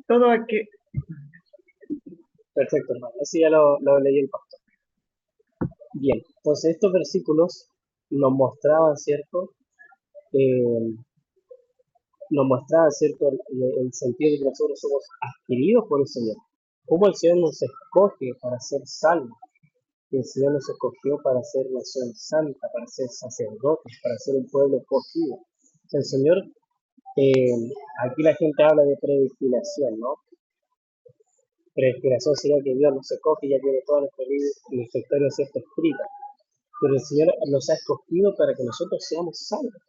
Todo aquel... Perfecto, hermano. Así ya lo leí el pastor. Bien, entonces estos versículos nos mostraban, ¿cierto? El sentido de que nosotros somos adquiridos por el Señor. Cómo el Señor nos escoge para ser salvos. El Señor nos escogió para ser nación santa, para ser sacerdotes, para ser un pueblo escogido. El Señor, aquí la gente habla de predestinación, ¿no? predestinación, Señor, que Dios nos escoge y ya tiene toda nuestra historia, ¿cierto?, escrita. Pero el Señor nos ha escogido para que nosotros seamos salvos.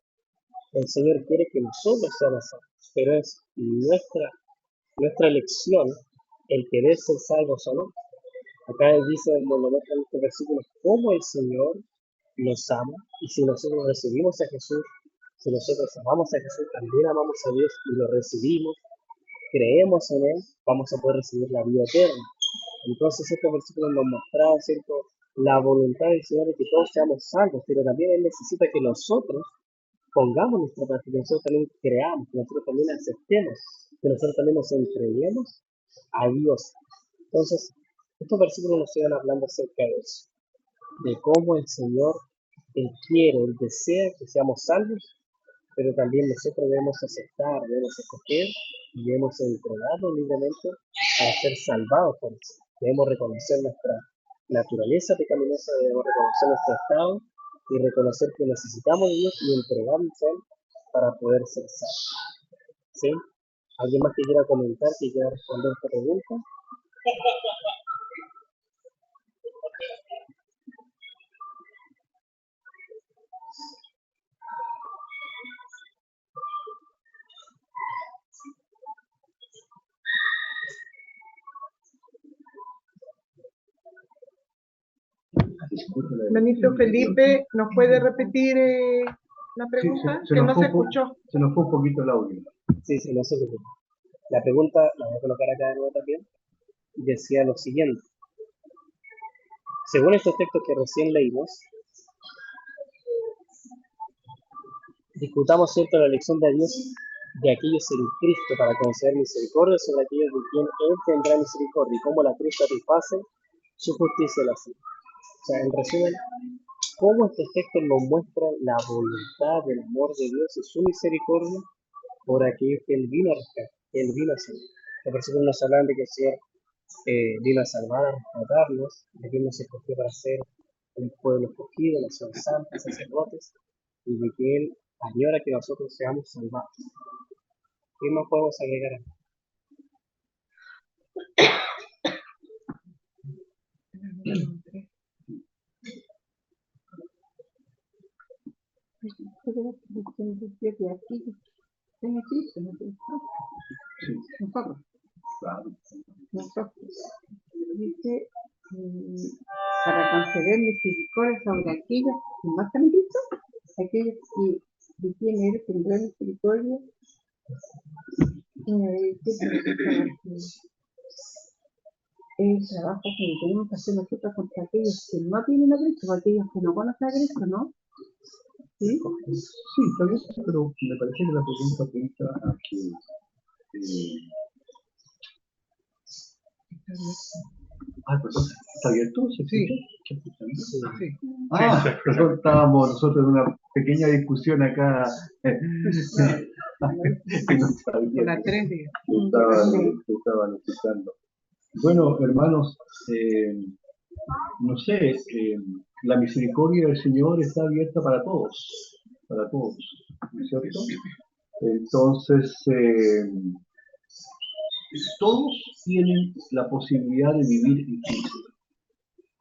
El Señor quiere que nosotros seamos salvos, pero es nuestra elección el querer ser salvos o no. Acá dice, nos lo muestra en este versículo, cómo el Señor nos ama, y si nosotros recibimos a Jesús, si nosotros amamos a Jesús, también amamos a Dios y lo recibimos, creemos en Él, vamos a poder recibir la vida eterna. Entonces estos versículos nos mostraban, ¿cierto?, la voluntad del Señor de que todos seamos salvos, pero también Él necesita que nosotros pongamos nuestra parte, que nosotros también creamos, que nosotros también aceptemos, que nosotros también nos entreguemos a Dios. Entonces, estos versículos nos siguen hablando acerca de eso, de cómo el Señor, Él quiere, Él desea que seamos salvos, pero también nosotros debemos aceptar, debemos escoger y debemos entregarnos libremente para ser salvados por eso. Debemos reconocer nuestra naturaleza pecaminosa, debemos reconocer nuestro estado y reconocer que necesitamos de Dios y entregarnos a Él para poder ser salvos. ¿Sí? ¿Alguien más que quiera comentar, que quiera responder esta pregunta? Hermanito Felipe, ¿nos puede repetir la pregunta? Que no se escuchó. Se nos fue un poquito el audio. Sí, no se preocupe. La pregunta, la voy a colocar acá de nuevo también, decía lo siguiente. Según estos textos que recién leímos, discutamos, ¿cierto?, la elección de Dios de aquellos en Cristo para conceder misericordia sobre aquellos de quien Él tendrá misericordia y cómo la cruz satisface su justicia y la suya. O sea, en resumen, cómo estos textos nos muestran la voluntad del amor de Dios y su misericordia por aquellos que Él vino a rescatar, que Él vino a salvar. Los versículos nos hablan de que el Señor vino a salvar, a rescatarnos, de que Él nos escogió para ser un pueblo escogido, nación santa, sacerdotes, y de que Él añora que nosotros seamos salvados. ¿Qué más podemos agregar aquí? Nosotros, dice, para conceder misericordia sobre aquellos que no están en Cristo, aquellos que de quien Él tendrá misericordia. El trabajo que tenemos que hacer nosotros contra aquellos que no tienen a Cristo, aquellos que no conocen a Cristo, ¿no? Sí, sí, pero me parece que la pregunta apunta a que perdón, ¿está abierto? ¿Se escucha? Sí. Perdón, estábamos nosotros en una pequeña discusión acá. Con la 3 días. Estaban escuchando. Bueno, hermanos, no sé, la misericordia del Señor está abierta para todos, ¿no es cierto? Entonces, todos tienen la posibilidad de vivir en Cristo.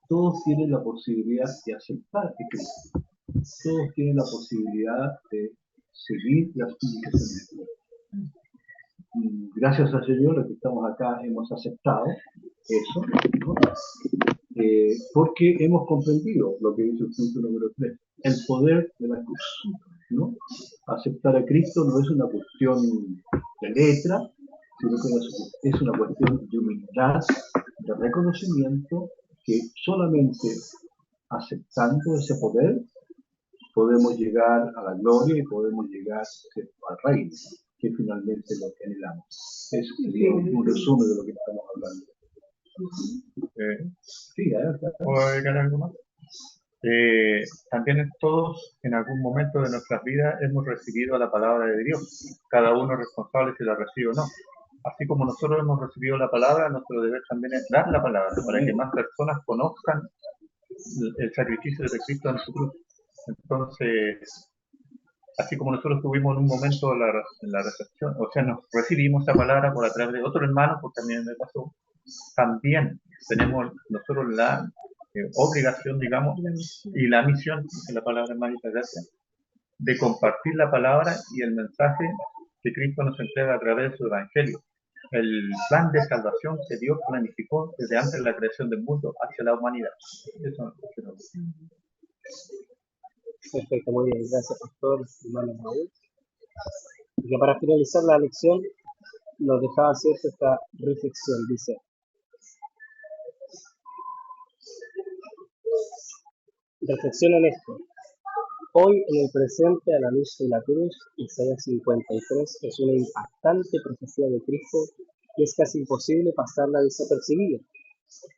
Todos tienen la posibilidad de aceptar a Cristo. Todos tienen la posibilidad de seguir las indicaciones de Dios. Gracias al Señor, los que estamos acá hemos aceptado eso, ¿no? Porque hemos comprendido lo que dice el punto número 3, el poder de la cruz, ¿no? Aceptar a Cristo no es una cuestión de letra, sino que es una cuestión de humildad, de reconocimiento, que solamente aceptando ese poder podemos llegar a la gloria y podemos llegar al reino, que finalmente lo que anhelamos. Es un resumen de lo que estamos hablando. Sí, ¿puedo agregar algo más? También todos en algún momento de nuestras vidas hemos recibido la palabra de Dios, cada uno es responsable si la recibe o no. Así como nosotros hemos recibido la palabra, nuestro deber también es dar la palabra para que más personas conozcan el sacrificio de Cristo en su cruz. Entonces, así como nosotros tuvimos en un momento la recepción, o sea, nos recibimos esa palabra por a través de otro hermano, porque también me pasó, también tenemos nosotros la obligación, digamos, y la misión, que la palabra es más gracia, de compartir la palabra y el mensaje que Cristo nos entrega a través de su evangelio. El plan de salvación que Dios planificó desde antes de la creación del mundo hacia la humanidad. Eso es. Perfecto, muy bien. Gracias, pastor, hermano Raúl. Y que para finalizar la lección nos dejaba cierto esta reflexión. Dice, reflexiona en esto. Hoy, en el presente, a la luz de la cruz, Isaías 53 es una impactante profecía de Cristo que es casi imposible pasarla desapercibida.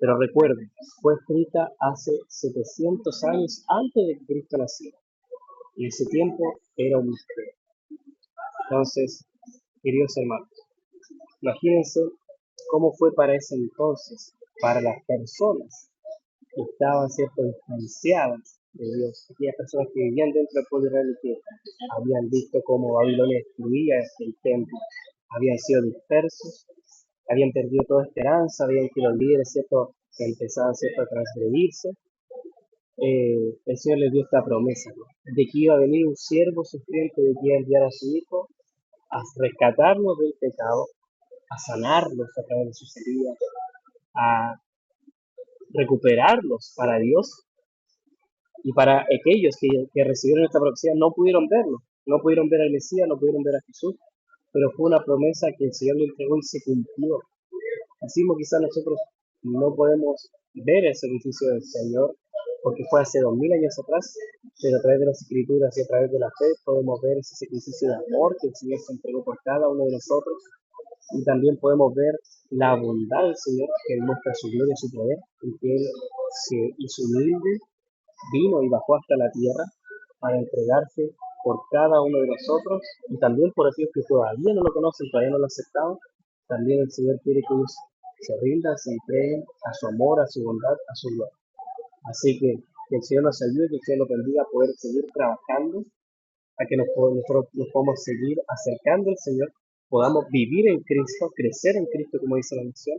Pero recuerden, fue escrita hace 700 años antes de que Cristo naciera. Y ese tiempo era un misterio. Entonces, queridos hermanos, imagínense cómo fue para ese entonces, para las personas que estaban, ¿cierto?, distanciadas de Dios, aquellas personas que vivían dentro del pueblo israelí que habían visto cómo Babilonia destruía el templo, habían sido dispersos, habían perdido toda esperanza, habían que los líderes, ¿cierto?, empezaban, ¿cierto?, a transgredirse. El Señor les dio esta promesa, ¿no?, de que iba a venir un siervo sufriente, de que iba a enviar a su Hijo a rescatarlos del pecado, a sanarlos a través de sus heridas, a recuperarlos para Dios. Y para aquellos que recibieron esta profecía no pudieron verlo, no pudieron ver al Mesías, no pudieron ver a Jesús, pero fue una promesa que el Señor le entregó y se cumplió. Decimos, quizás nosotros no podemos ver el sacrificio del Señor porque fue hace 2000 años atrás, pero a través de las Escrituras y a través de la fe podemos ver ese sacrificio de amor que el Señor se entregó por cada uno de nosotros, y también podemos ver la bondad del Señor que muestra su gloria y su poder, y que Él se hizo humilde, vino y bajó hasta la tierra para entregarse por cada uno de nosotros, y también por aquellos que todavía no lo conocen, todavía no lo han aceptado. También el Señor quiere que ellos se rindan, se entreguen a su amor, a su bondad, a su gloria. Así que el Señor nos ayude, que el Señor nos bendiga a poder seguir trabajando, a que nosotros nos podamos seguir acercando al Señor, podamos vivir en Cristo, crecer en Cristo, como dice la misión,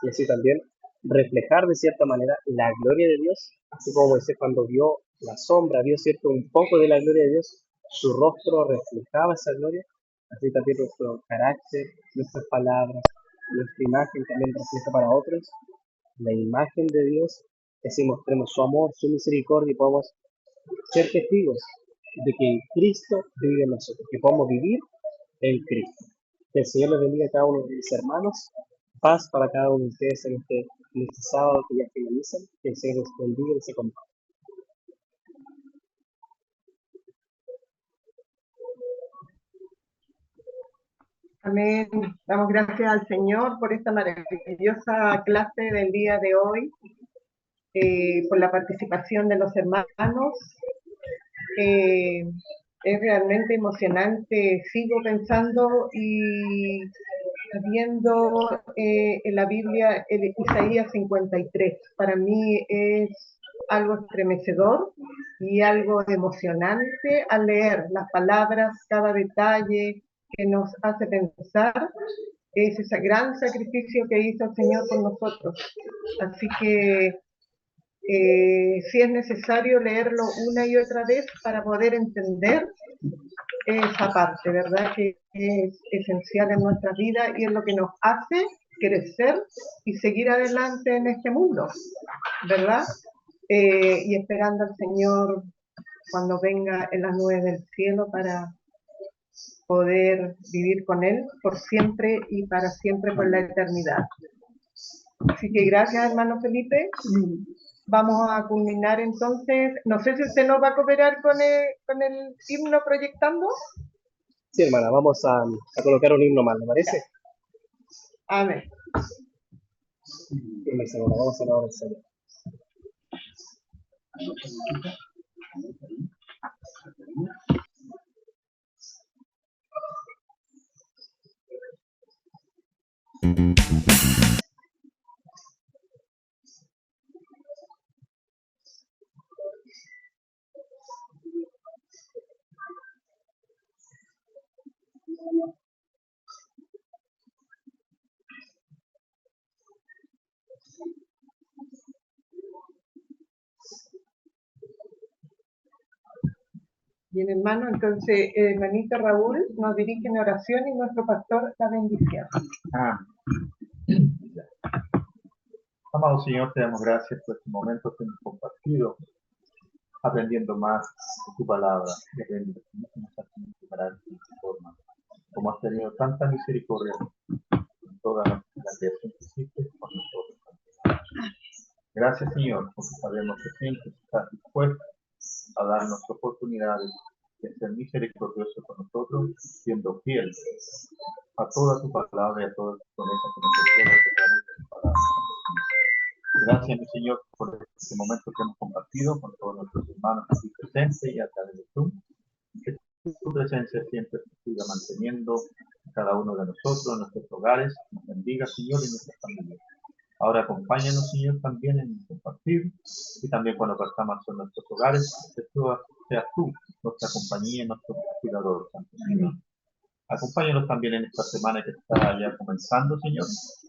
y así también reflejar de cierta manera la gloria de Dios, así como Moisés cuando vio la sombra, vio cierto un poco de la gloria de Dios, su rostro reflejaba esa gloria, así también nuestro carácter, nuestras palabras, nuestra imagen también refleja para otros la imagen de Dios, que si mostremos su amor, su misericordia y podamos ser testigos de que Cristo vive en nosotros, que podamos vivir en Cristo. Que el Señor les bendiga a cada uno de mis hermanos. Paz para cada uno de ustedes en este sábado que ya finalizan. Que el Señor les bendiga y se acompañe. Amén. Damos gracias al Señor por esta maravillosa clase del día de hoy, por la participación de los hermanos. Es realmente emocionante. Sigo pensando y viendo en la Biblia el Isaías 53. Para mí es algo estremecedor y algo emocionante al leer las palabras, cada detalle que nos hace pensar. Es ese gran sacrificio que hizo el Señor por nosotros. Así que si es necesario leerlo una y otra vez para poder entender esa parte, ¿verdad? Que es esencial en nuestra vida y es lo que nos hace crecer y seguir adelante en este mundo, ¿verdad? Y esperando al Señor cuando venga en las nubes del cielo para poder vivir con Él por siempre y para siempre por la eternidad. Así que gracias, hermano Felipe. Vamos a culminar entonces. No sé si usted nos va a cooperar con el himno proyectando. Sí, hermana, vamos a colocar un himno más, ¿le parece? Amén. Firme, Señora, vamos a alabar al Señor. Bien, hermano, entonces, hermanito Raúl nos dirige en oración y nuestro pastor la bendición. Amado Señor, te damos gracias por este momento que hemos compartido, aprendiendo más de tu palabra y aprendiendo cómo nos has preparado de tu forma. Como has tenido tanta misericordia en toda la creación que hiciste con nosotros. Gracias, Señor, porque sabemos que siempre estás dispuesto a darnos oportunidades de ser misericordioso con nosotros, siendo fiel a toda tu palabra y a todas tus promesas que nos entregas a través de tu palabra. Gracias, mi Señor, por este momento que hemos compartido con todos nuestros hermanos aquí presentes y a través de Zoom. Que tu presencia siempre se siga manteniendo en cada uno de nosotros, en nuestros hogares. Nos bendiga, Señor, y nuestras familias. Ahora acompáñanos, Señor, también en compartir y también cuando partamos en nuestros hogares, que seas tú nuestra compañía, nuestro cuidador, Santo Señor. Acompáñanos también en esta semana que está ya comenzando, Señor,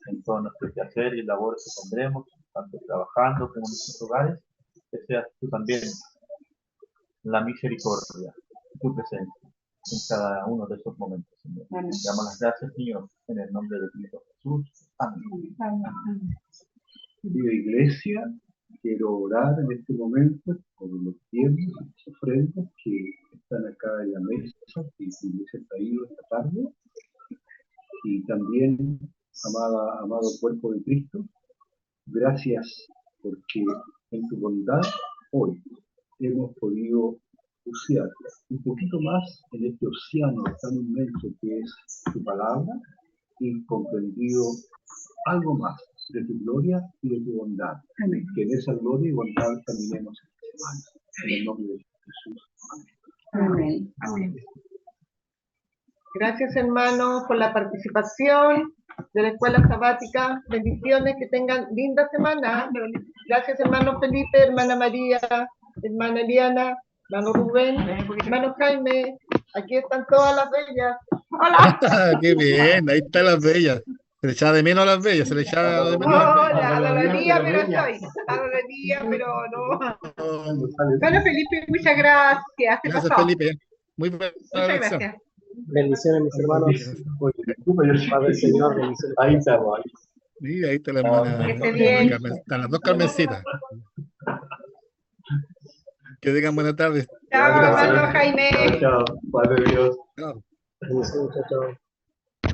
en todos nuestros quehaceres y labores que tendremos, tanto trabajando como en nuestros hogares, que seas tú también la misericordia, tu presencia en cada uno de esos momentos, Señor. Te damos las gracias, Señor, en el nombre de Cristo Jesús. Amén. Querida iglesia, quiero orar en este momento por los diezmos y las ofrendas que están acá en la mesa, que la iglesia ha traído esta tarde, y también, amado cuerpo de Cristo, gracias porque en tu bondad hoy hemos podido bucear un poquito más en este océano tan inmenso que es tu palabra y comprendido algo más de tu gloria y de tu bondad. Amén. Que en esa gloria y bondad caminemos esta semana. En el nombre de Jesús. Amén. Amén. Amén. Gracias, hermanos, por la participación de la escuela sabática. Bendiciones, que tengan linda semana. Gracias, hermano Felipe, hermana María, hermana Eliana, hermano Rubén, hermano Jaime. Aquí están todas las bellas. ¡Hola! Qué bien, ahí están las bellas. Se le echaba de menos a las bellas, se le echaba de menos. Hola, a la día, pero estoy. A la día, pero no. Bueno, Felipe, muchas gracias. Gracias, Felipe. Muy buena Muchas lección. gracias. Bendiciones, mis hermanos. Padre del Señor, bendiciones. Ahí está, Juan. Sí, ahí está la hermana. Que esté bien. Están las dos Carmencitas. Que tengan buena tarde. Chao, hermano Jaime. Chao, Padre Dios. Chao. Bendiciones, chao, chao.